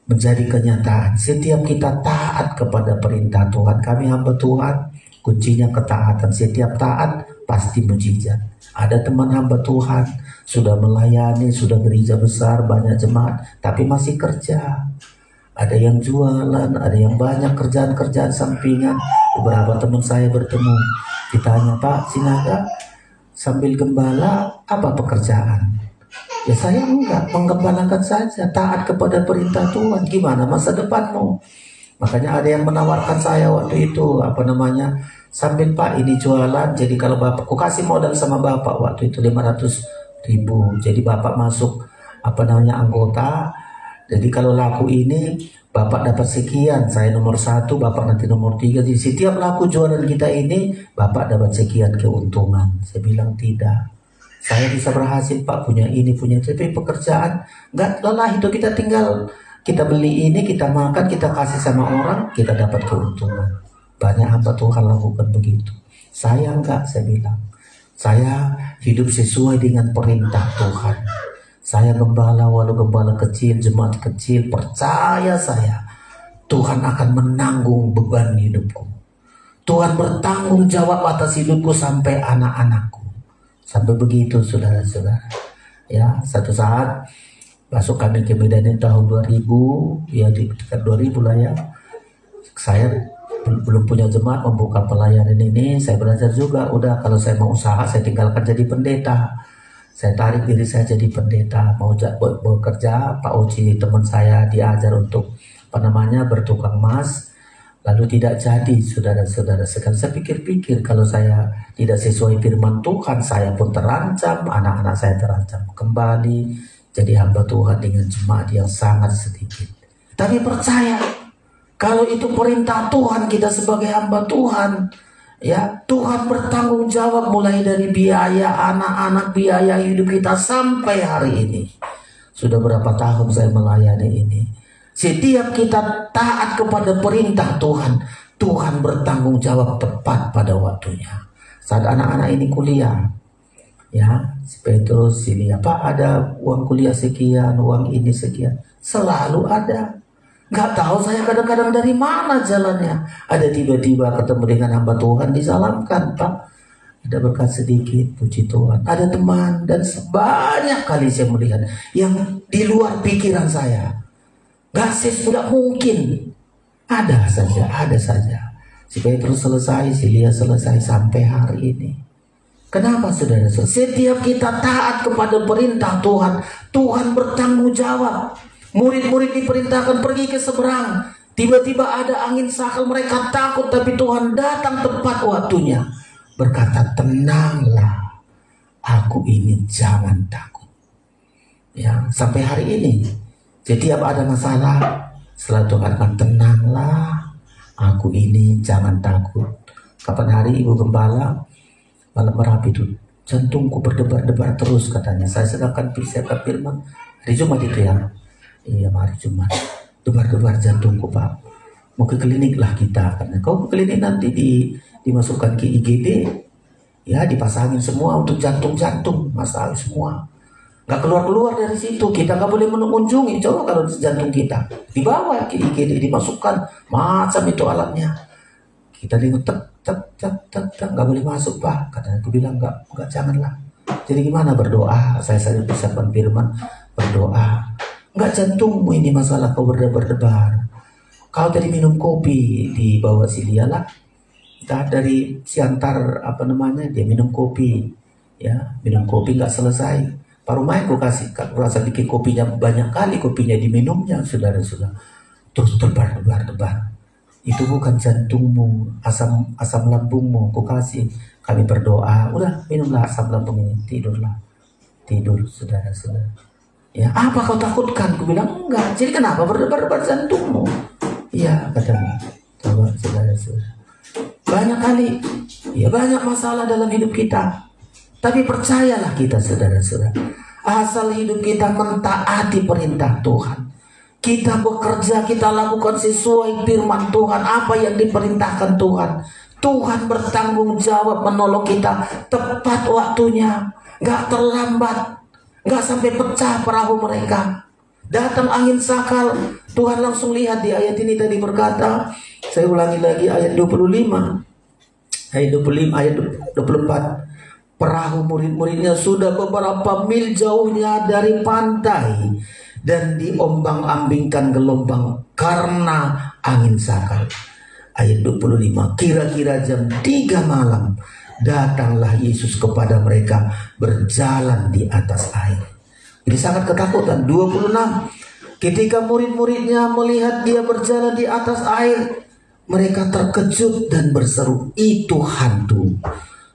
menjadi kenyataan. Setiap kita taat kepada perintah Tuhan, kami hamba Tuhan, kuncinya ketaatan. Setiap taat pasti mujizat. Ada teman hamba Tuhan sudah melayani, sudah gereja besar, banyak jemaat, tapi masih kerja. Ada yang jualan, ada yang banyak kerjaan-kerjaan sampingan. Beberapa teman saya bertemu, ditanya, "Pak Sinaga, sambil gembala apa pekerjaan?" Ya saya enggak, menggembalakan saja, taat kepada perintah Tuhan. Gimana masa depanmu? Makanya ada yang menawarkan saya waktu itu, sambil Pak ini jualan, jadi kalau Bapak, aku kasih modal sama Bapak waktu itu 500.000. Jadi Bapak masuk anggota. Jadi kalau laku ini Bapak dapat sekian, saya nomor 1, Bapak nanti nomor 3. Jadi setiap laku jualan kita ini Bapak dapat sekian keuntungan. Saya bilang tidak. Saya bisa berhasil Pak, punya ini, punya itu. Tapi pekerjaan nggak lelah itu, kita tinggal kita beli ini, kita makan, kita kasih sama orang, kita dapat keuntungan. Banyak hamba Tuhan lakukan begitu. Saya enggak, saya bilang. Saya hidup sesuai dengan perintah Tuhan. Saya gembala, walau gembala kecil, jemaat kecil, percaya saya, Tuhan akan menanggung beban hidupku. Tuhan bertanggung jawab atas hidupku sampai anak-anakku. Sampai begitu saudara-saudara. Ya, satu saat masuk kami ke Medan tahun 2000, ya di dekat 2000 lah ya. Saya belum punya jemaat, membuka pelayanan ini. Saya belajar juga, udah kalau saya mau usaha, saya tinggalkan jadi pendeta. Saya tarik diri saya jadi pendeta, mau bekerja. Pak Oci teman saya diajar untuk bertukang emas, lalu tidak jadi saudara-saudara. Sekarang saya pikir-pikir, kalau saya tidak sesuai firman Tuhan, saya pun terancam, anak-anak saya terancam kembali jadi hamba Tuhan dengan jemaat yang sangat sedikit. Tapi percaya, kalau itu perintah Tuhan, kita sebagai hamba Tuhan, ya Tuhan bertanggung jawab mulai dari biaya anak-anak, biaya hidup kita sampai hari ini. Sudah berapa tahun saya melayani ini. Setiap kita taat kepada perintah Tuhan, Tuhan bertanggung jawab tepat pada waktunya. Saat anak-anak ini kuliah, ya, si Petrus, si Lia, Pak ada uang kuliah sekian, uang ini sekian, selalu ada. Gak tahu saya kadang-kadang dari mana jalannya. Ada tiba-tiba ketemu dengan hamba Tuhan, disalamkan, Pak. Ada berkat sedikit, puji Tuhan. Ada teman, dan sebanyak kali saya melihat yang di luar pikiran saya. Gak sesudah mungkin. Ada saja. Si Petrus selesai, si Lia selesai sampai hari ini. Kenapa saudara? Setiap kita taat kepada perintah Tuhan, Tuhan bertanggung jawab. Murid-murid diperintahkan pergi ke seberang. Tiba-tiba ada angin sakal, mereka takut, tapi Tuhan datang tepat waktunya. Berkata, tenanglah, aku ini, jangan takut. Ya, sampai hari ini. Setiap ada masalah, selalu Tuhan akan, tenanglah, aku ini, jangan takut. Kapan hari Ibu Gembala malam Merapi itu, jantungku berdebar-debar terus katanya. Saya sedangkan persiapkan firman hari Jumat itu ya. Iya, hari Jumat. Debar-debar jantungku, Pak. Mau ke klinik lah kita. Karena kau ke klinik nanti dimasukkan ke IGD. Ya, dipasangin semua untuk jantung-jantung. Masalah semua. Gak keluar-keluar dari situ. Kita gak boleh mengunjungi. Coba kalau jantung kita dibawa ke IGD, dimasukkan macam itu alatnya. Kita lihat gak boleh masuk, Pak. Katanya, aku bilang gak, janganlah. Jadi gimana berdoa? Saya persiapkan firman, berdoa. Gak jantungmu ini masalah, kau berdebar-debar. Kau tadi minum kopi di bawah Silia lah. Dari Siantar dia minum kopi. Ya, minum kopi gak selesai. Baru main aku kasih, rasa bikin kopinya banyak kali, kopinya diminumnya, saudara-saudara. Terus debar-debar. Itu bukan jantungmu, asam lambungmu, aku kasih. Kami berdoa, udah minumlah asam lambung ini, tidurlah. Tidur, saudara-saudara. Ya, apa kau takutkan? Aku bilang, enggak. Jadi kenapa berdebar-debar jantungmu? Iya, katanya. Coba, saudara-saudara. Banyak kali, ya banyak masalah dalam hidup kita. Tapi percayalah kita, saudara-saudara, asal hidup kita mentaati perintah Tuhan, kita bekerja, kita lakukan sesuai firman Tuhan, apa yang diperintahkan Tuhan, Tuhan bertanggung jawab menolong kita tepat waktunya, gak terlambat, gak sampai pecah perahu mereka. Datang angin sakal, Tuhan langsung lihat di ayat ini tadi berkata, saya ulangi lagi ayat 25, ayat 24. Perahu murid-muridnya sudah beberapa mil jauhnya dari pantai dan diombang-ambingkan gelombang karena angin sakal. Ayat 25, kira-kira jam 3 malam datanglah Yesus kepada mereka berjalan di atas air. Ini sangat ketakutan. 26, ketika murid-muridnya melihat dia berjalan di atas air, mereka terkejut dan berseru, itu hantu.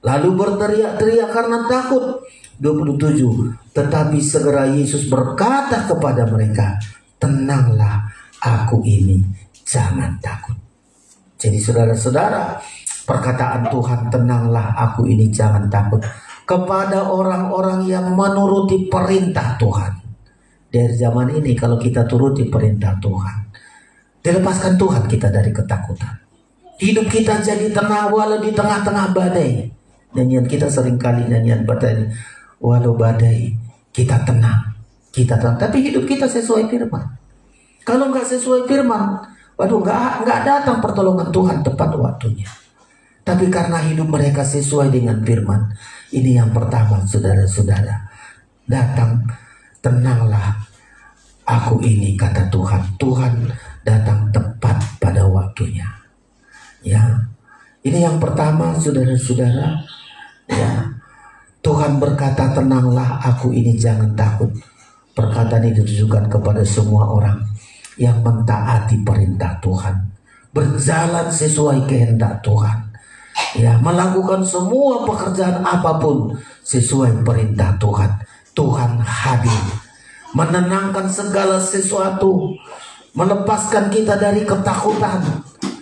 Lalu berteriak-teriak karena takut. 27. Tetapi segera Yesus berkata kepada mereka, tenanglah, aku ini, jangan takut. Jadi saudara-saudara, perkataan Tuhan, tenanglah, aku ini, jangan takut, kepada orang-orang yang menuruti perintah Tuhan. Dari zaman ini kalau kita turuti perintah Tuhan, dilepaskan Tuhan kita dari ketakutan. Hidup kita jadi tenang walau di tengah-tengah badai. Nyanyian kita seringkali nyanyian badai. Walau badai kita tenang. Kita tenang. Tapi hidup kita sesuai firman. Kalau nggak sesuai firman, waduh nggak datang pertolongan Tuhan tepat waktunya. Tapi karena hidup mereka sesuai dengan firman, ini yang pertama, saudara-saudara. Datang, tenanglah aku ini, kata Tuhan. Tuhan datang tepat pada waktunya. Ya, ini yang pertama, saudara-saudara. Ya, Tuhan berkata, tenanglah aku ini, jangan takut. Perkataan ini ditujukan kepada semua orang yang mentaati perintah Tuhan, berjalan sesuai kehendak Tuhan. Ya, melakukan semua pekerjaan apapun sesuai perintah Tuhan. Tuhan hadir, menenangkan segala sesuatu, melepaskan kita dari ketakutan,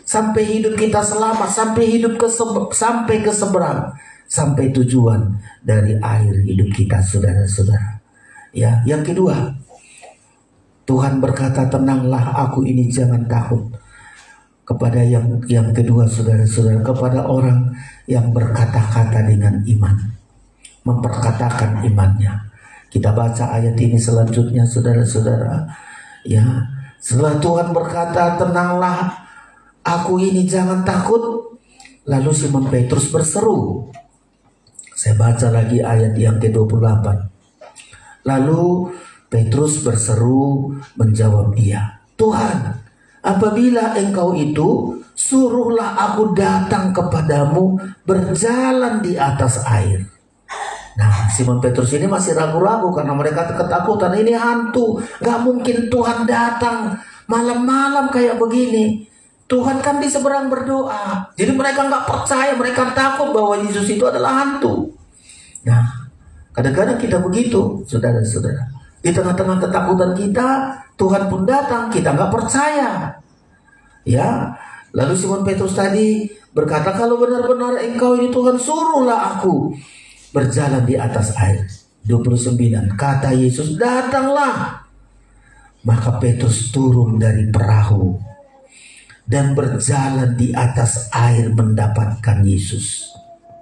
sampai hidup kita selamat, sampai ke seberang, sampai tujuan dari akhir hidup kita, saudara-saudara. Ya, yang kedua, Tuhan berkata, tenanglah aku ini, jangan takut. Kepada yang kedua, saudara-saudara, kepada orang yang berkata-kata dengan iman, memperkatakan imannya. Kita baca ayat ini selanjutnya, saudara-saudara. Ya, setelah Tuhan berkata, tenanglah aku ini, jangan takut, lalu Simon Petrus berseru. Saya baca lagi ayat yang ke-28. Lalu Petrus berseru menjawab dia, Tuhan, apabila engkau itu, suruhlah aku datang kepadamu berjalan di atas air. Nah, Simon Petrus ini masih ragu-ragu karena mereka ketakutan. Ini hantu, gak mungkin Tuhan datang malam-malam kayak begini. Tuhan kan di seberang berdoa. Jadi mereka gak percaya, mereka takut bahwa Yesus itu adalah hantu. Nah, kadang-kadang kita begitu, saudara-saudara. Di tengah-tengah ketakutan kita, Tuhan pun datang, kita gak percaya. Ya, lalu Simon Petrus tadi berkata, kalau benar-benar engkau ini Tuhan, suruhlah aku berjalan di atas air. 29, kata Yesus, datanglah. Maka Petrus turun dari perahu dan berjalan di atas air mendapatkan Yesus.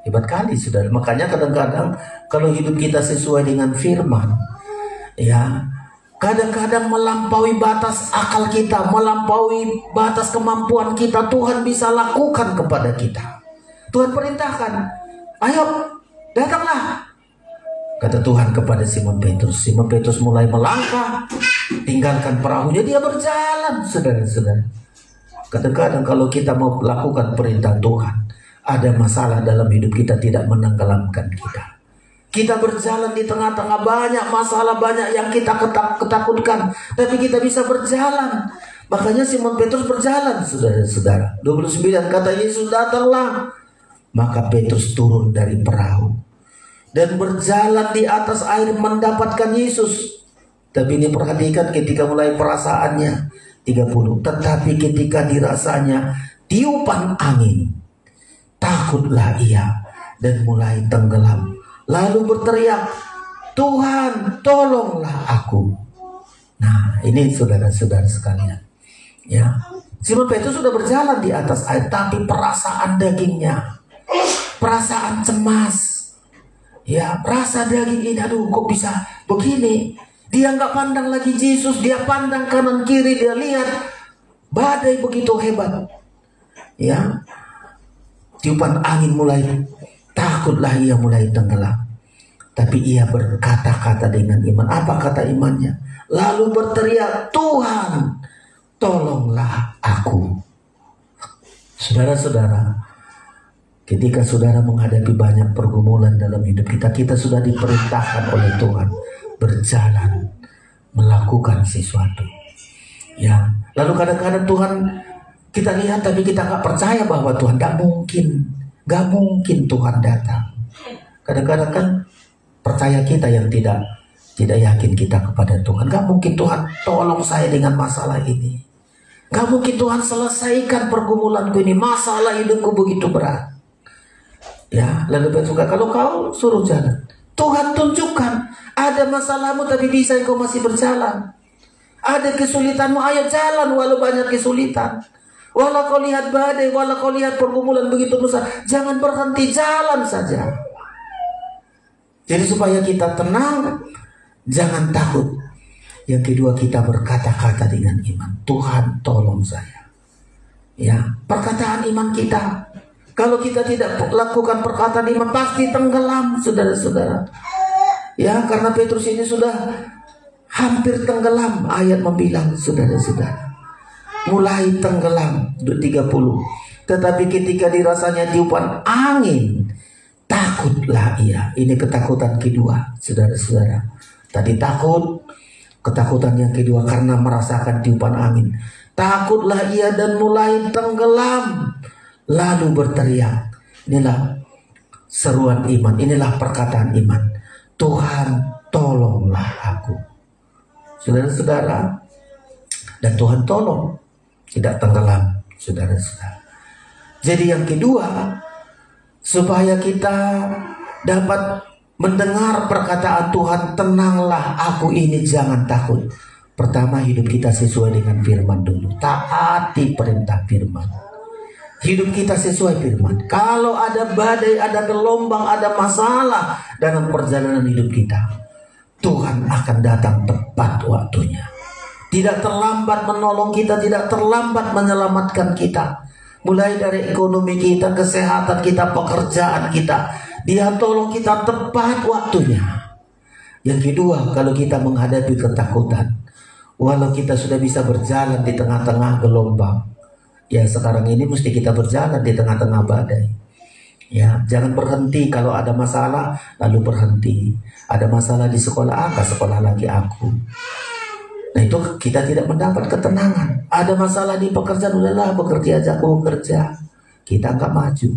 Hebat kali, saudara. Makanya kadang-kadang kalau hidup kita sesuai dengan firman, ya, kadang-kadang melampaui batas akal kita, melampaui batas kemampuan kita, Tuhan bisa lakukan kepada kita. Tuhan perintahkan, ayo datanglah, kata Tuhan kepada Simon Petrus. Simon Petrus mulai melangkah, tinggalkan perahunya, dia berjalan, saudara-saudara. Kadang-kadang kalau kita mau lakukan perintah Tuhan, ada masalah dalam hidup kita tidak menenggelamkan kita. Kita berjalan di tengah-tengah banyak masalah, banyak yang kita ketakutkan, tapi kita bisa berjalan. Makanya Simon Petrus berjalan, saudara-saudara. 29, kata Yesus, datanglah. Maka Petrus turun dari perahu dan berjalan di atas air mendapatkan Yesus. Tapi ini perhatikan ketika mulai perasaannya, 30. Tetapi ketika dirasanya tiupan angin, takutlah ia dan mulai tenggelam. Lalu berteriak, Tuhan, tolonglah aku. Nah, ini saudara-saudara sekalian. Ya, Simon Petrus sudah berjalan di atas air, tapi perasaan dagingnya, perasaan cemas, ya, rasa daging ini, aduh kok bisa begini. Dia nggak pandang lagi Yesus, dia pandang kanan kiri, dia lihat badai begitu hebat. Ya, tiupan angin mulai, takutlah ia mulai tenggelam. Tapi ia berkata-kata dengan iman. Apa kata imannya? Lalu berteriak, Tuhan, tolonglah aku. Saudara-saudara, ketika saudara menghadapi banyak pergumulan dalam hidup kita, kita sudah diperintahkan oleh Tuhan berjalan, melakukan sesuatu. Ya, lalu kadang-kadang Tuhan kita lihat, tapi kita nggak percaya bahwa Tuhan, nggak mungkin Tuhan datang. Kadang-kadang kan percaya kita yang tidak yakin kita kepada Tuhan. Nggak mungkin Tuhan tolong saya dengan masalah ini. Nggak mungkin Tuhan selesaikan pergumulanku ini. Masalah hidupku begitu berat. Ya, lalu Petrus kata, kalau kau suruh jalan, Tuhan tunjukkan. Ada masalahmu tapi bisa engkau masih berjalan. Ada kesulitanmu, ayo jalan walau banyak kesulitan. Walau kau lihat badai, walau kau lihat pergumulan begitu besar, jangan berhenti, jalan saja. Jadi supaya kita tenang, jangan takut. Yang kedua, kita berkata-kata dengan iman. Tuhan tolong saya. Ya, perkataan iman kita. Kalau kita tidak lakukan perkataan iman, pasti tenggelam, saudara-saudara. Ya, karena Petrus ini sudah hampir tenggelam. Ayat membilang, saudara-saudara, mulai tenggelam. 30. Tetapi ketika dirasanya tiupan angin, takutlah ia. Ini ketakutan kedua, saudara-saudara. Tadi takut, ketakutan yang kedua karena merasakan tiupan angin. Takutlah ia dan mulai tenggelam, lalu berteriak. Inilah seruan iman, inilah perkataan iman. Tuhan tolonglah aku. Saudara-saudara, dan Tuhan tolong, tidak tenggelam, saudara-saudara. Jadi yang kedua, supaya kita dapat mendengar perkataan Tuhan, tenanglah aku ini, jangan takut. Pertama, hidup kita sesuai dengan firman dulu. Taati perintah firman. Hidup kita sesuai firman. Kalau ada badai, ada gelombang, ada masalah dalam perjalanan hidup kita, Tuhan akan datang tepat waktunya. Tidak terlambat menolong kita, tidak terlambat menyelamatkan kita. Mulai dari ekonomi kita, kesehatan kita, pekerjaan kita, Dia tolong kita tepat waktunya. Yang kedua, kalau kita menghadapi ketakutan, walau kita sudah bisa berjalan di tengah-tengah gelombang, ya sekarang ini mesti kita berjalan di tengah-tengah badai. Ya, jangan berhenti. Kalau ada masalah, lalu berhenti. Ada masalah di sekolah, ke sekolah lagi aku. Nah, itu kita tidak mendapat ketenangan. Ada masalah di pekerjaan, udahlah bekerja aja, aku bekerja. Kita nggak maju.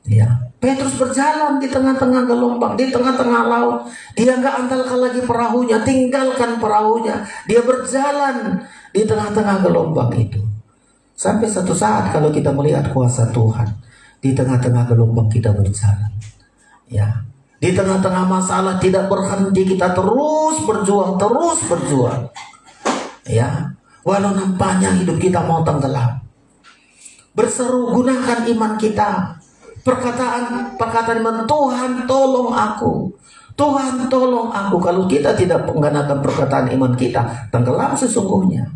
Ya, Petrus berjalan di tengah-tengah gelombang, di tengah-tengah laut. Dia nggak andalkan lagi perahunya, tinggalkan perahunya. Dia berjalan di tengah-tengah gelombang itu. Sampai satu saat kalau kita melihat kuasa Tuhan, di tengah-tengah gelombang kita berjalan. Ya, di tengah-tengah masalah tidak berhenti, kita terus berjuang, terus berjuang. Ya, walau nampaknya hidup kita mau tenggelam, berseru, gunakan iman kita. Perkataan iman, Tuhan tolong aku, Tuhan tolong aku. Kalau kita tidak menggunakan perkataan iman kita, tenggelam sesungguhnya.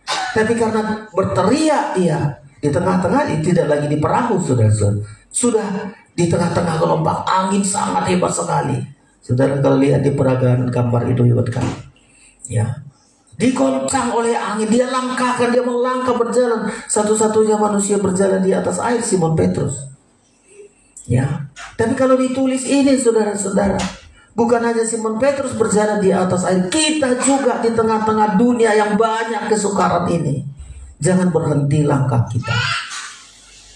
Tapi karena berteriak dia di tengah-tengah, tidak lagi di perahu, saudara-saudara, sudah di tengah-tengah gelombang, angin sangat hebat sekali. Saudara kalau lihat di peragaan gambar itu hebat kan? Ya, digoncang oleh angin, dia langkahkan, dia melangkah berjalan. Satu-satunya manusia berjalan di atas air, Simon Petrus. Ya, tapi kalau ditulis ini, saudara-saudara, bukan hanya Simon Petrus berjalan di atas air, kita juga di tengah-tengah dunia yang banyak kesukaran ini. Jangan berhenti langkah kita.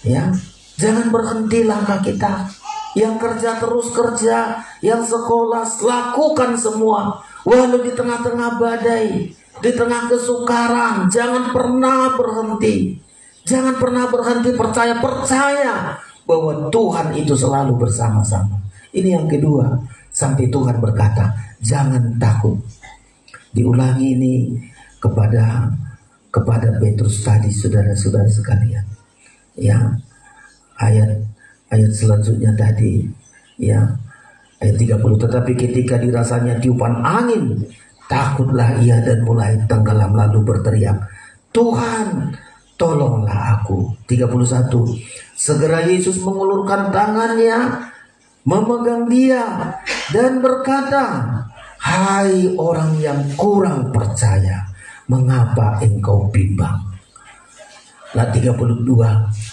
Ya, jangan berhenti langkah kita. Yang kerja terus kerja, yang sekolah lakukan semua. Walau di tengah-tengah badai, di tengah kesukaran, jangan pernah berhenti. Jangan pernah berhenti percaya bahwa Tuhan itu selalu bersama-sama. Ini yang kedua, sampai Tuhan berkata, jangan takut. Diulangi ini kepada Petrus tadi, saudara-saudara sekalian. Ya, ayat selanjutnya tadi, ya, ayat 30. Tetapi ketika dirasanya tiupan angin, takutlah ia dan mulai tenggelam, lalu berteriak, Tuhan tolonglah aku. 31. Segera Yesus mengulurkan tangannya, memegang dia dan berkata, hai orang yang kurang percaya, mengapa engkau bimbang? 32.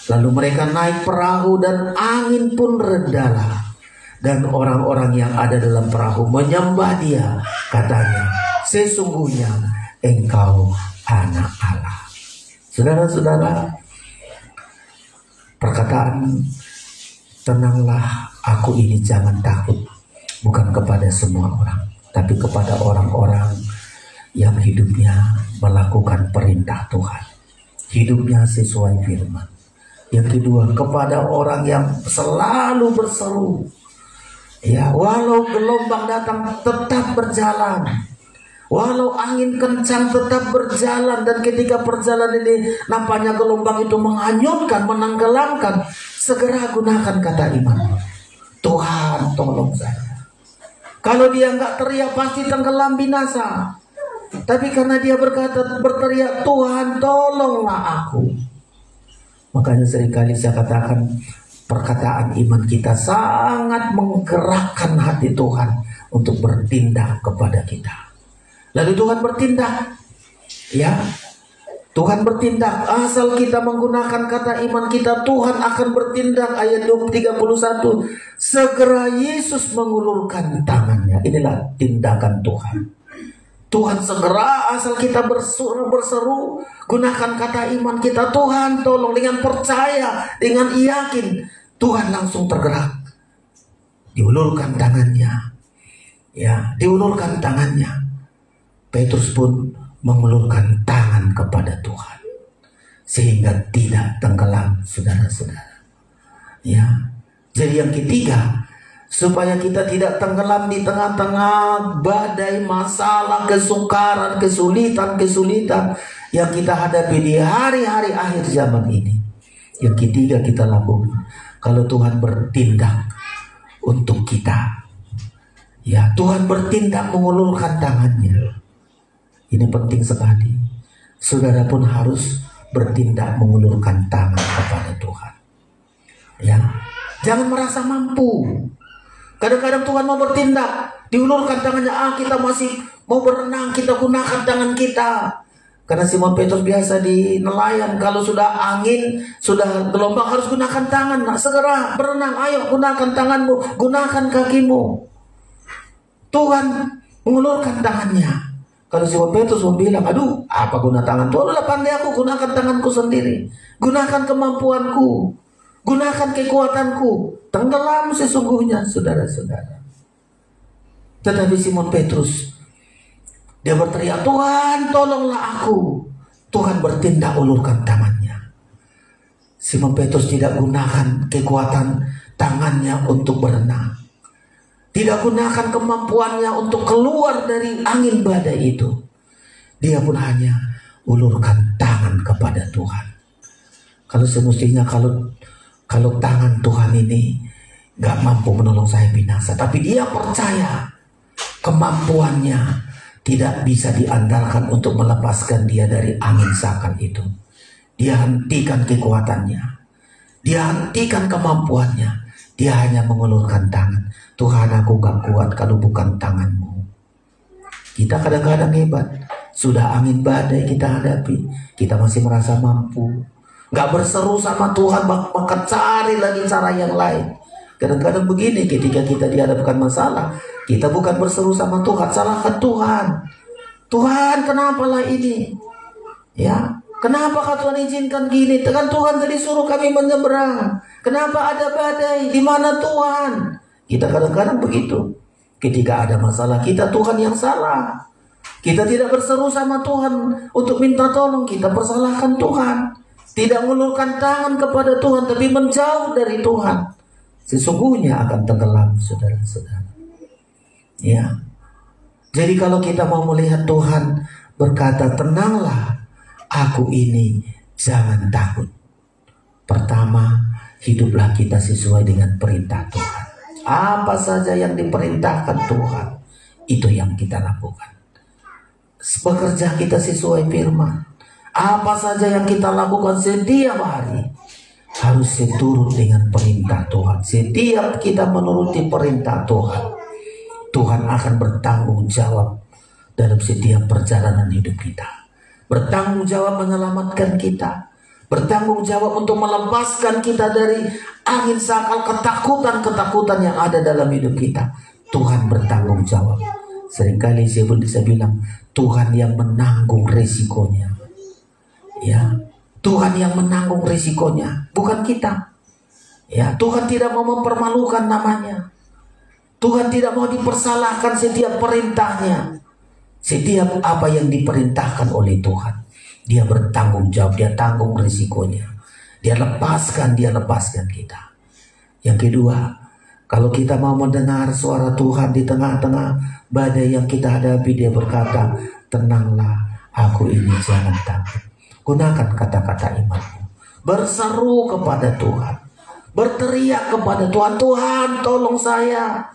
Lalu mereka naik perahu dan angin pun redalah. Dan orang-orang yang ada dalam perahu menyembah dia, katanya, sesungguhnya engkau anak Allah. Saudara-saudara, perkataan tenanglah aku ini, jangan takut, bukan kepada semua orang, tapi kepada orang-orang yang hidupnya melakukan perintah Tuhan, hidupnya sesuai firman, Yang kedua, kepada orang yang selalu berseru. Ya, walau gelombang datang tetap berjalan. Walau angin kencang tetap berjalan. Dan ketika perjalanan ini nampaknya gelombang itu menghanyutkan, menenggelamkan, segera gunakan kata iman. Tuhan tolong saya. Kalau dia nggak teriak pasti tenggelam binasa. Tapi karena dia berteriak, Tuhan tolonglah aku. Makanya seringkali saya katakan perkataan iman kita sangat menggerakkan hati Tuhan untuk bertindak kepada kita. Lalu Tuhan bertindak, ya, Tuhan bertindak. Asal kita menggunakan kata iman kita, Tuhan akan bertindak. Ayat 31, segera Yesus mengulurkan tangannya. Inilah tindakan Tuhan. Tuhan segera, asal kita berseru, gunakan kata iman kita, Tuhan tolong, dengan percaya, dengan yakin, Tuhan langsung tergerak. Diulurkan tangannya. Ya, diulurkan tangannya. Petrus pun mengulurkan tangan kepada Tuhan. Sehingga tidak tenggelam, saudara-saudara. Ya. Jadi yang ketiga, supaya kita tidak tenggelam di tengah-tengah badai, masalah, kesukaran, kesulitan yang kita hadapi di hari-hari akhir zaman ini. Yang ketiga kita lakukan, kalau Tuhan bertindak untuk kita, ya, Tuhan bertindak mengulurkan tangannya. Ini penting sekali. Saudara pun harus bertindak mengulurkan tangan kepada Tuhan. Ya, jangan merasa mampu. Kadang-kadang Tuhan mau bertindak, diulurkan tangannya, kita masih mau berenang, kita gunakan tangan kita. Karena Simon Petrus biasa di nelayan, kalau sudah angin, sudah gelombang harus gunakan tangan. Nah, segera berenang, ayo gunakan tanganmu, gunakan kakimu. Tuhan mengulurkan tangannya. Kalau Simon Petrus mau bilang, aduh, apa guna tangan Tuhan? Udah pandai aku, gunakan tanganku sendiri. Gunakan kemampuanku. Gunakan kekuatanku. Tenggelam sesungguhnya, saudara-saudara. Tetapi Simon Petrus, dia berteriak, Tuhan tolonglah aku. Tuhan bertindak, ulurkan tangannya. Simon Petrus tidak gunakan kekuatan tangannya untuk berenang. Tidak gunakan kemampuannya untuk keluar dari angin badai itu. Dia pun hanya ulurkan tangan kepada Tuhan. Kalau semestinya kalau tangan Tuhan ini gak mampu menolong saya binasa, tapi dia percaya kemampuannya tidak bisa diandalkan untuk melepaskan dia dari angin sakan itu. Dia hentikan kekuatannya, dia hentikan kemampuannya. Dia hanya mengulurkan tangan. Tuhan, aku gak kuat kalau bukan tanganmu. Kita kadang-kadang hebat. Sudah angin badai kita hadapi, kita masih merasa mampu. Gak berseru sama Tuhan, maka cari lagi cara yang lain. Kadang-kadang begini, ketika kita dihadapkan masalah, kita bukan berseru sama Tuhan, salahkan Tuhan. Tuhan, kenapalah ini? Ya, kenapa Tuhan izinkan gini? Kan Tuhan tadi suruh kami menyeberang. Kenapa ada badai? Di mana Tuhan? Kita kadang-kadang begitu. Ketika ada masalah, kita Tuhan yang salah. Kita tidak berseru sama Tuhan untuk minta tolong. Kita persalahkan Tuhan. Tidak mengulurkan tangan kepada Tuhan, tapi menjauh dari Tuhan. Sesungguhnya akan tenggelam, saudara-saudara. Ya. Jadi kalau kita mau melihat Tuhan berkata, tenanglah, aku ini, jangan takut. Pertama, hiduplah kita sesuai dengan perintah Tuhan. Apa saja yang diperintahkan Tuhan, itu yang kita lakukan. Bekerja kita sesuai firman. Apa saja yang kita lakukan setiap hari, harus seturut dengan perintah Tuhan. Setiap kita menuruti perintah Tuhan, Tuhan akan bertanggung jawab dalam setiap perjalanan hidup kita. Bertanggung jawab menyelamatkan kita. Bertanggung jawab untuk melepaskan kita dari angin sakal ketakutan-ketakutan yang ada dalam hidup kita. Tuhan bertanggung jawab. Seringkali saya bisa bilang, Tuhan yang menanggung resikonya. Ya, Tuhan yang menanggung resikonya, bukan kita. Ya, Tuhan tidak mau mempermalukan namanya. Tuhan tidak mau dipersalahkan setiap perintahnya. Setiap apa yang diperintahkan oleh Tuhan, dia bertanggung jawab, dia tanggung risikonya. Dia lepaskan kita. Yang kedua, kalau kita mau mendengar suara Tuhan di tengah-tengah badai yang kita hadapi, dia berkata, tenanglah, aku ini, jangan takut. Gunakan kata-kata imanmu. Berseru kepada Tuhan. Berteriak kepada Tuhan, Tuhan tolong saya.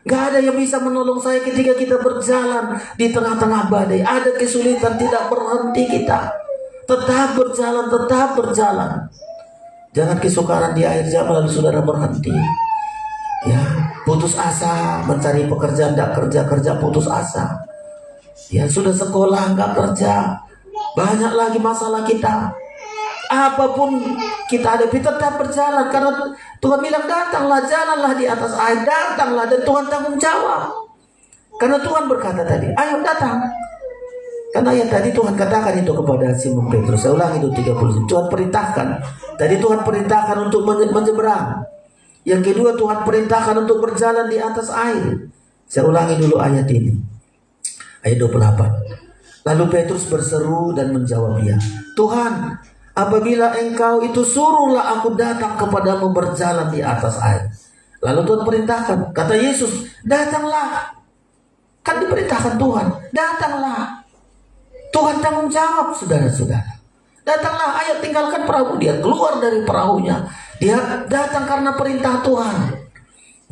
Gak ada yang bisa menolong saya ketika kita berjalan di tengah-tengah badai. Ada kesulitan, tidak berhenti kita. Tetap berjalan. Jangan kesukaran di akhir zaman lalu saudara berhenti. Ya, putus asa, mencari pekerjaan, tidak kerja, putus asa. Ya, sudah sekolah, nggak kerja. Banyak lagi masalah kita. Apapun kita hadapi, tetap berjalan. Karena Tuhan bilang, datanglah, jalanlah di atas air. Datanglah, dan Tuhan tanggung jawab. Karena Tuhan berkata tadi, ayo datang. Karena yang tadi Tuhan katakan itu kepada Simon Petrus. Saya ulangi itu 30. Tuhan perintahkan. Tadi Tuhan perintahkan untuk menyeberang. Yang kedua, Tuhan perintahkan untuk berjalan di atas air. Saya ulangi dulu ayat ini. Ayat 28. Lalu Petrus berseru dan menjawab dia, Tuhan, apabila engkau itu, suruhlah aku datang kepadamu berjalan di atas air. Lalu Tuhan perintahkan. Kata Yesus, datanglah. Kan diperintahkan Tuhan, datanglah. Tuhan tanggung jawab, saudara-saudara. Datanglah, ayo tinggalkan perahu. Dia keluar dari perahunya. Dia datang karena perintah Tuhan.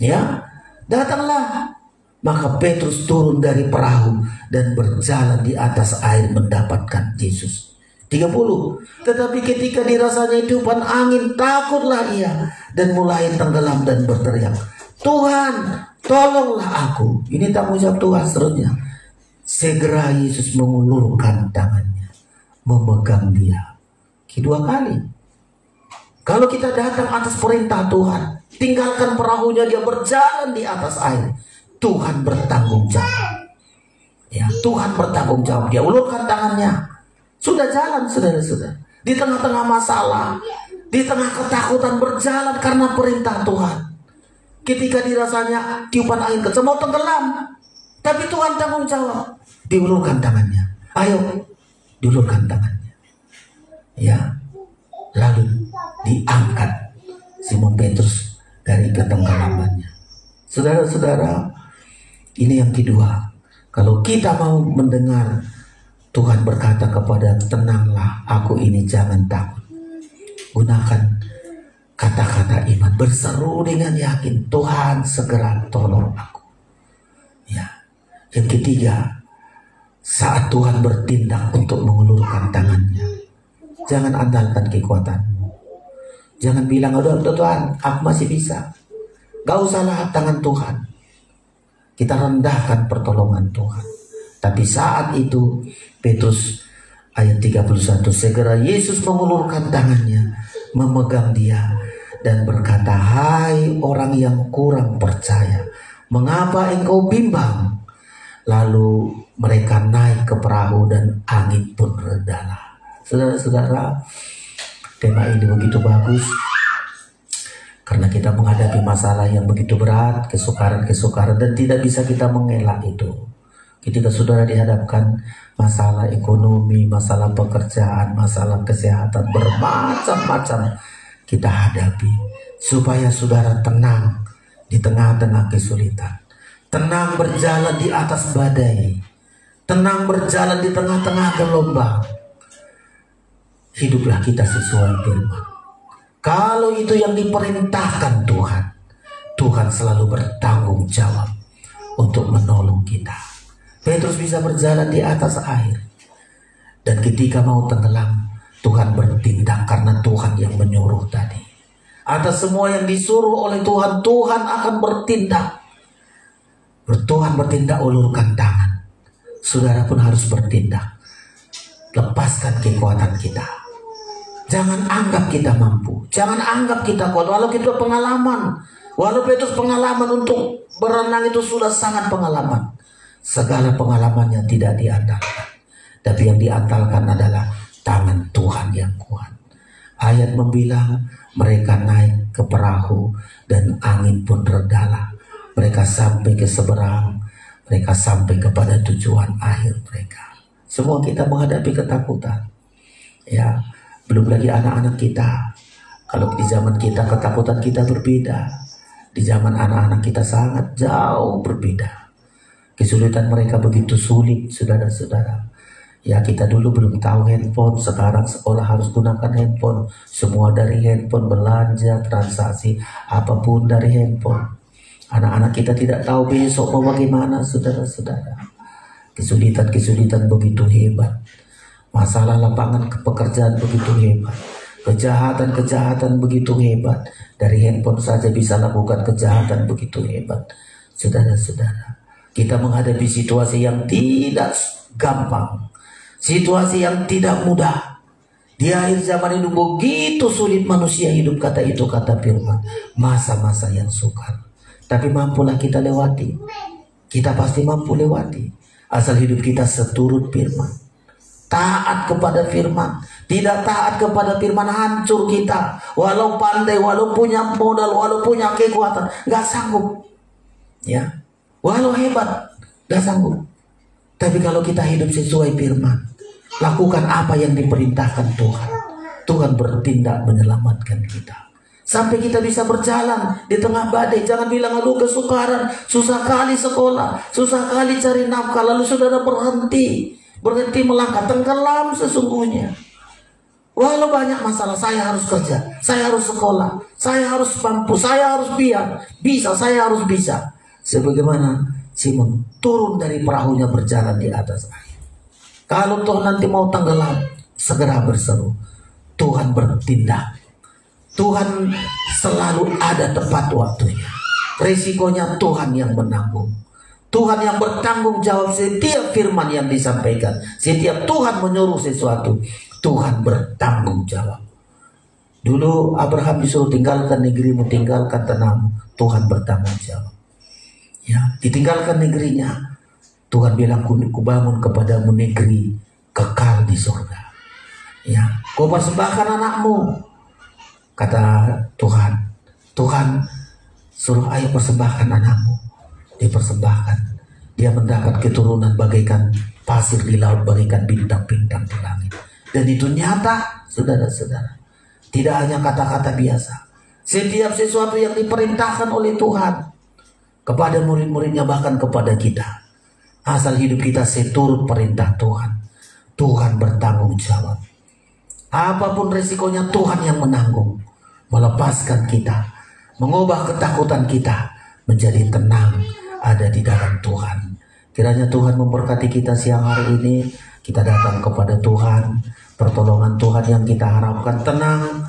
Ya, datanglah. Maka Petrus turun dari perahu dan berjalan di atas air mendapatkan Yesus. 30. Tetapi ketika dirasanya tiupan angin, takutlah ia dan mulai tenggelam dan berteriak, Tuhan, tolonglah aku. Ini tanggung jawab Tuhan seterusnya. Segera Yesus mengulurkan tangannya, memegang dia. Kedua kali. Kalau kita datang atas perintah Tuhan, tinggalkan perahunya, dia berjalan di atas air, Tuhan bertanggung jawab. Ya, Tuhan bertanggung jawab. Dia ulurkan tangannya. Sudah jalan, saudara-saudara. Di tengah-tengah masalah, di tengah ketakutan, berjalan karena perintah Tuhan. Ketika dirasanya tiupan angin kencang, mau tenggelam, tapi Tuhan tanggung jawab. Diulurkan tangannya. Ayo, diulurkan tangannya. Ya, lalu diangkat Simon Petrus dari ketenggelamannya. Saudara-saudara, ini yang kedua. Kalau kita mau mendengar Tuhan berkata kepada, tenanglah, aku ini, jangan takut. Gunakan kata-kata iman. Berseru dengan yakin, Tuhan segera tolong aku. Ya. Yang ketiga, saat Tuhan bertindak untuk mengulurkan tangannya, jangan andalkan kekuatanmu. Jangan bilang, udah Tuhan, aku masih bisa. Gak usahlah tangan Tuhan. Kita rendahkan pertolongan Tuhan. Tapi saat itu, Petrus ayat 31, segera Yesus mengulurkan tangannya, memegang dia dan berkata, hai orang yang kurang percaya, mengapa engkau bimbang? Lalu mereka naik ke perahu dan angin pun redalah. Saudara-saudara, tema ini begitu bagus karena kita menghadapi masalah yang begitu berat, kesukaran-kesukaran, dan tidak bisa kita mengelak itu. Ketika saudara dihadapkan masalah ekonomi, masalah pekerjaan, masalah kesehatan, bermacam-macam kita hadapi, supaya saudara tenang di tengah-tengah kesulitan, tenang berjalan di atas badai, tenang berjalan di tengah-tengah gelombang. Hiduplah kita sesuai firman. Kalau itu yang diperintahkan Tuhan, Tuhan selalu bertanggung jawab untuk menolong kita. Petrus bisa berjalan di atas air, dan ketika mau tenggelam, Tuhan bertindak karena Tuhan yang menyuruh tadi. Atas semua yang disuruh oleh Tuhan, Tuhan akan bertindak. Tuhan bertindak, ulurkan tangan. Saudara pun harus bertindak. Lepaskan kekuatan kita. Jangan anggap kita mampu. Jangan anggap kita kuat. Walau kita pengalaman. Walau Petrus pengalaman untuk berenang itu sudah sangat pengalaman. Segala pengalamannya tidak diandalkan. Tapi yang diandalkan adalah tangan Tuhan yang kuat. Ayat membilang mereka naik ke perahu dan angin pun redalah. Mereka sampai ke seberang. Mereka sampai kepada tujuan akhir mereka. Semua kita menghadapi ketakutan. Ya, belum lagi anak-anak kita. Kalau di zaman kita ketakutan kita berbeda, di zaman anak-anak kita sangat jauh berbeda. Kesulitan mereka begitu sulit, saudara-saudara. Ya, kita dulu belum tahu handphone, sekarang sekolah harus gunakan handphone. Semua dari handphone, belanja, transaksi, apapun dari handphone. Anak-anak kita tidak tahu besok mau bagaimana, saudara-saudara. Kesulitan-kesulitan begitu hebat. Masalah lapangan pekerjaan begitu hebat. Kejahatan-kejahatan begitu hebat. Dari handphone saja bisa lakukan kejahatan begitu hebat. Saudara-saudara, kita menghadapi situasi yang tidak gampang. Situasi yang tidak mudah. Di akhir zaman ini begitu sulit manusia hidup, kata itu kata firman. Masa-masa yang sukar. Tapi mampulah kita lewati. Kita pasti mampu lewati. Asal hidup kita seturut firman. Taat kepada firman. Tidak taat kepada firman, hancur kita. Walau pandai, walau punya modal, walau punya kekuatan, gak sanggup. Ya, walau hebat, gak sanggup. Tapi kalau kita hidup sesuai firman, lakukan apa yang diperintahkan Tuhan, Tuhan bertindak menyelamatkan kita. Sampai kita bisa berjalan di tengah badai. Jangan bilang, aduh kesukaran, susah kali sekolah, susah kali cari nafkah, lalu saudara berhenti melangkah, tenggelam sesungguhnya. Walau banyak masalah, saya harus kerja, saya harus sekolah, saya harus mampu, saya harus saya harus bisa. Sebagaimana Simon turun dari perahunya berjalan di atas air. Kalau Tuhan nanti mau tenggelam, segera berseru. Tuhan bertindak. Tuhan selalu ada tepat waktunya. Resikonya Tuhan yang menanggung. Tuhan yang bertanggung jawab setiap firman yang disampaikan. Setiap Tuhan menyuruh sesuatu, Tuhan bertanggung jawab. Dulu Abraham disuruh tinggalkan negerimu, tinggalkan tanahmu. Tuhan bertanggung jawab. Ya, ditinggalkan negerinya. Tuhan bilang, kubangun kepadamu negeri kekal di surga. Ya, kau persembahkan anakmu. Kata Tuhan, Tuhan suruh ayo persembahkan anakmu. Dipersembahkan. Dia mendapat keturunan bagaikan pasir di laut, bagaikan bintang-bintang di langit. Dan itu nyata, saudara-saudara. Tidak hanya kata-kata biasa. Setiap sesuatu yang diperintahkan oleh Tuhan kepada murid-muridnya, bahkan kepada kita, asal hidup kita seturut perintah Tuhan, Tuhan bertanggung jawab. Apapun resikonya, Tuhan yang menanggung, melepaskan kita, mengubah ketakutan kita menjadi tenang, ada di dalam Tuhan. Kiranya Tuhan memberkati kita siang hari ini. Kita datang kepada Tuhan, pertolongan Tuhan yang kita harapkan, tenang,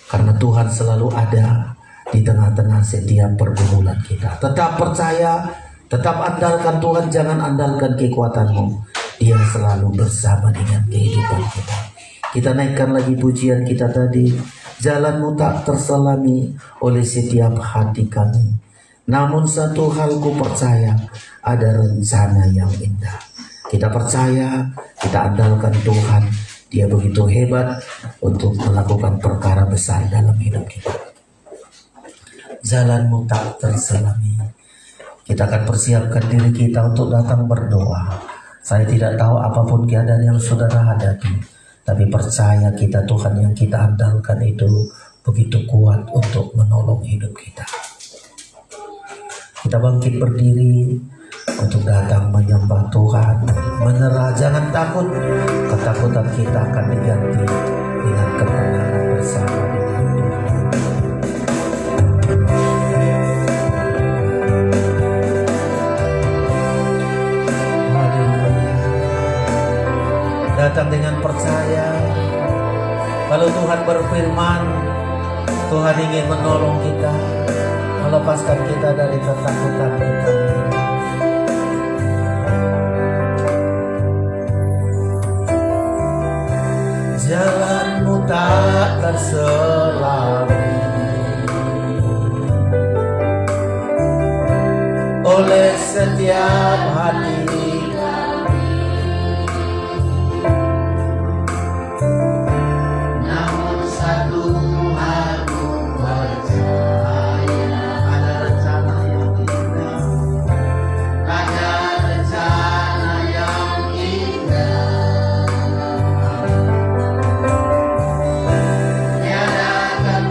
karena Tuhan selalu ada di tengah-tengah setiap pergumulan kita. Tetap percaya, tetap andalkan Tuhan, jangan andalkan kekuatanmu. Dia selalu bersama dengan kehidupan kita. Kita naikkan lagi pujian kita tadi. Jalanmu tak terselami oleh setiap hati kami. Namun satu hal ku percaya, ada rencana yang indah. Kita percaya, kita andalkan Tuhan. Dia begitu hebat untuk melakukan perkara besar dalam hidup kita. Jalanmu tak terselami. Kita akan persiapkan diri kita untuk datang berdoa. Saya tidak tahu apapun keadaan yang saudara hadapi, tapi percaya kita, Tuhan yang kita andalkan itu begitu kuat untuk menolong hidup kita. Kita bangkit berdiri untuk datang menyembah Tuhan, menyerah. Jangan takut, ketakutan kita akan diganti dengan ketenangan bersama dengan Tuhan. Datang dengan percaya. Kalau Tuhan berfirman, Tuhan ingin menolong kita, melepaskan kita dari ketakutan kita. Jalanmu tak terselami oleh setiap hati. Tiada akan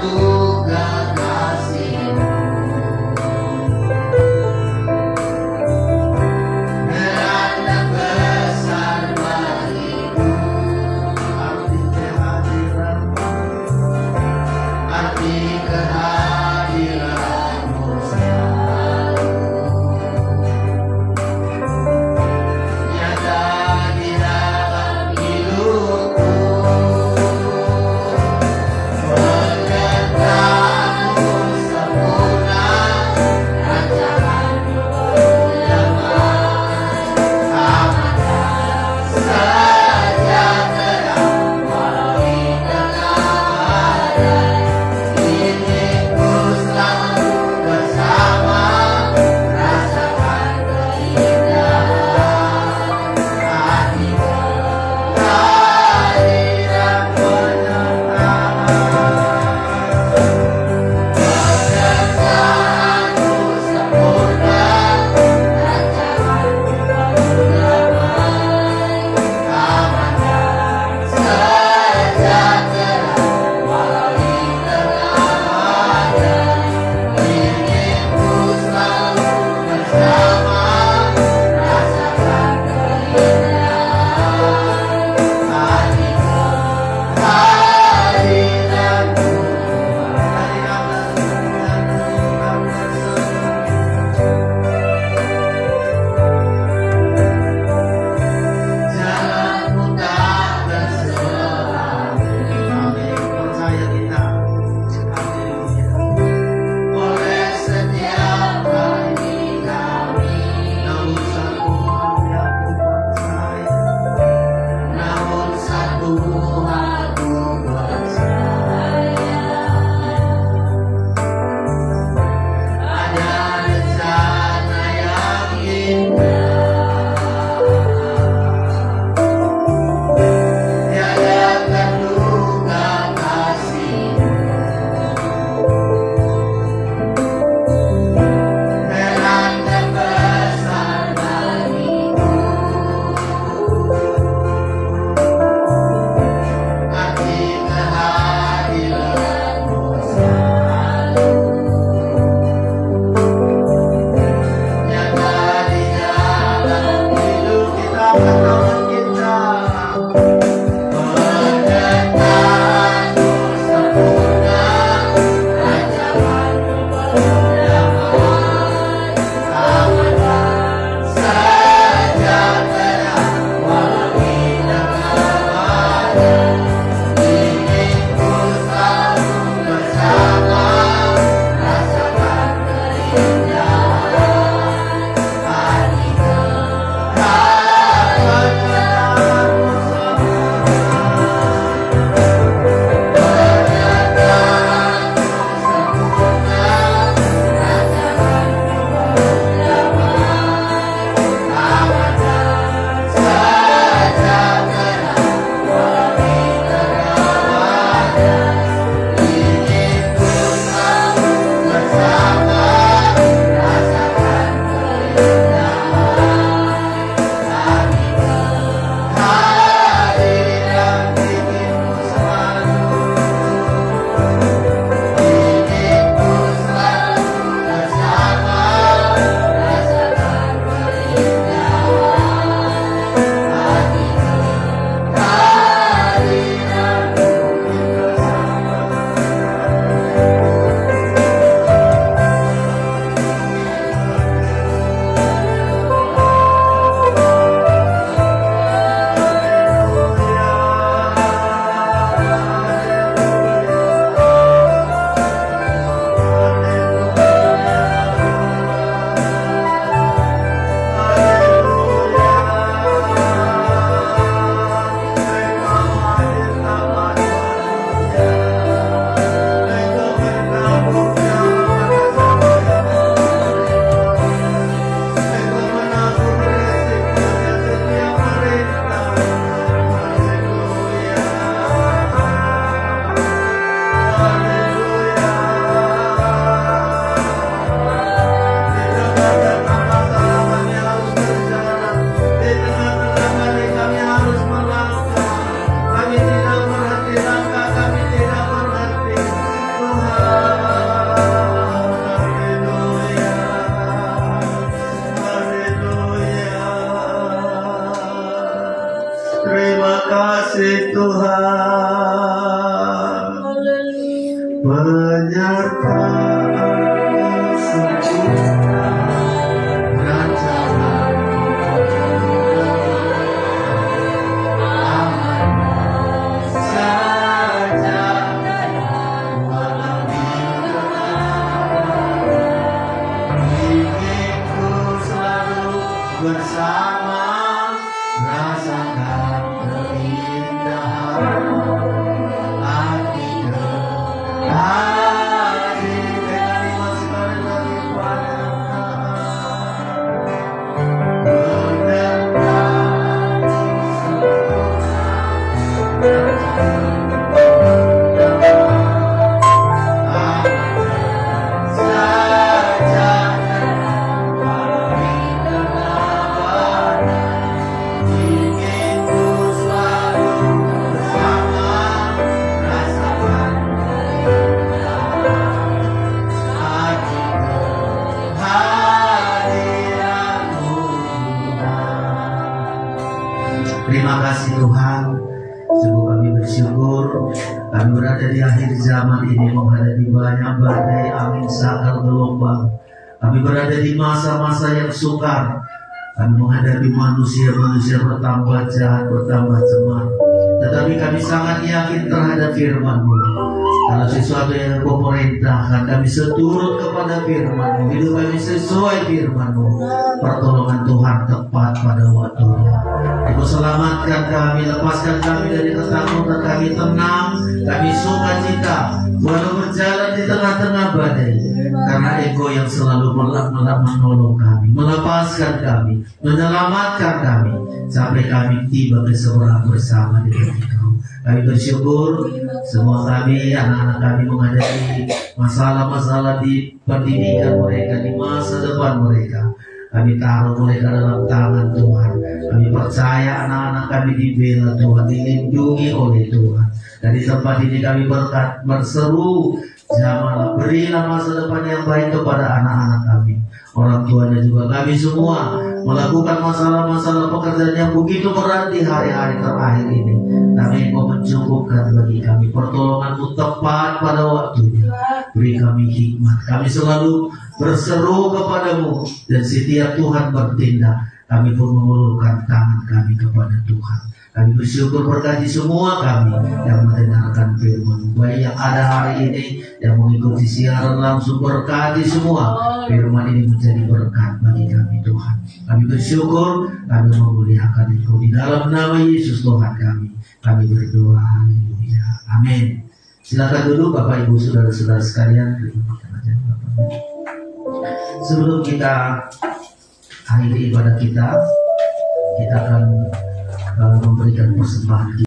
zaman ini menghadapi banyak badai, angin, sakal, gelombang. Kami berada di masa-masa yang sukar. Kami menghadapi manusia-manusia bertambah jahat, bertambah cemar. Tetapi kami sangat yakin terhadap firman-Mu. Kalau sesuatu yang Kau perintahkan, kami seturut kepada firman-Mu. Hidup kami sesuai firman-Mu. Pertolongan Tuhan tepat pada waktunya. Kau selamatkan kami, lepaskan kami dari ketakutan. Kami tenang, kami sukacita, walau berjalan di tengah-tengah badai. Karena Engkau yang selalu menolong kami, melepaskan kami, menyelamatkan kami, sampai kami tiba ke seberang bersama dengan Engkau. Kami bersyukur semua kami, anak-anak kami menghadapi masalah-masalah di pendidikan mereka, di masa depan mereka. Kami taruh mereka dalam tangan Tuhan. Kami percaya anak-anak kami dibela Tuhan, dilindungi oleh Tuhan. Dari tempat ini kami berseru, janganlah berilah masa depan yang baik kepada anak-anak kami. Orang tuanya juga kami semua melakukan masalah-masalah pekerjaan yang begitu berat di hari-hari terakhir ini. Tapi Engkau mencukupkan bagi kami. Pertolongan-Mu tepat pada waktunya. Beri kami hikmat. Kami selalu berseru kepadamu. Dan setiap Tuhan bertindak, kami pun mengulurkan tangan kami kepada Tuhan. Kami bersyukur berkati semua kami yang mendengarkan firman-Mu, baik yang ada hari ini, yang mengikuti siaran langsung, berkati semua. Firman ini menjadi berkat bagi kami Tuhan. Kami bersyukur, kami memuliakan Engkau di dalam nama Yesus Tuhan kami. Kami berdoa, haleluya, amin. Silakan duduk Bapak Ibu Saudara-saudara sekalian. Sebelum kita akhiri ibadah kita akan memberikan persembahan.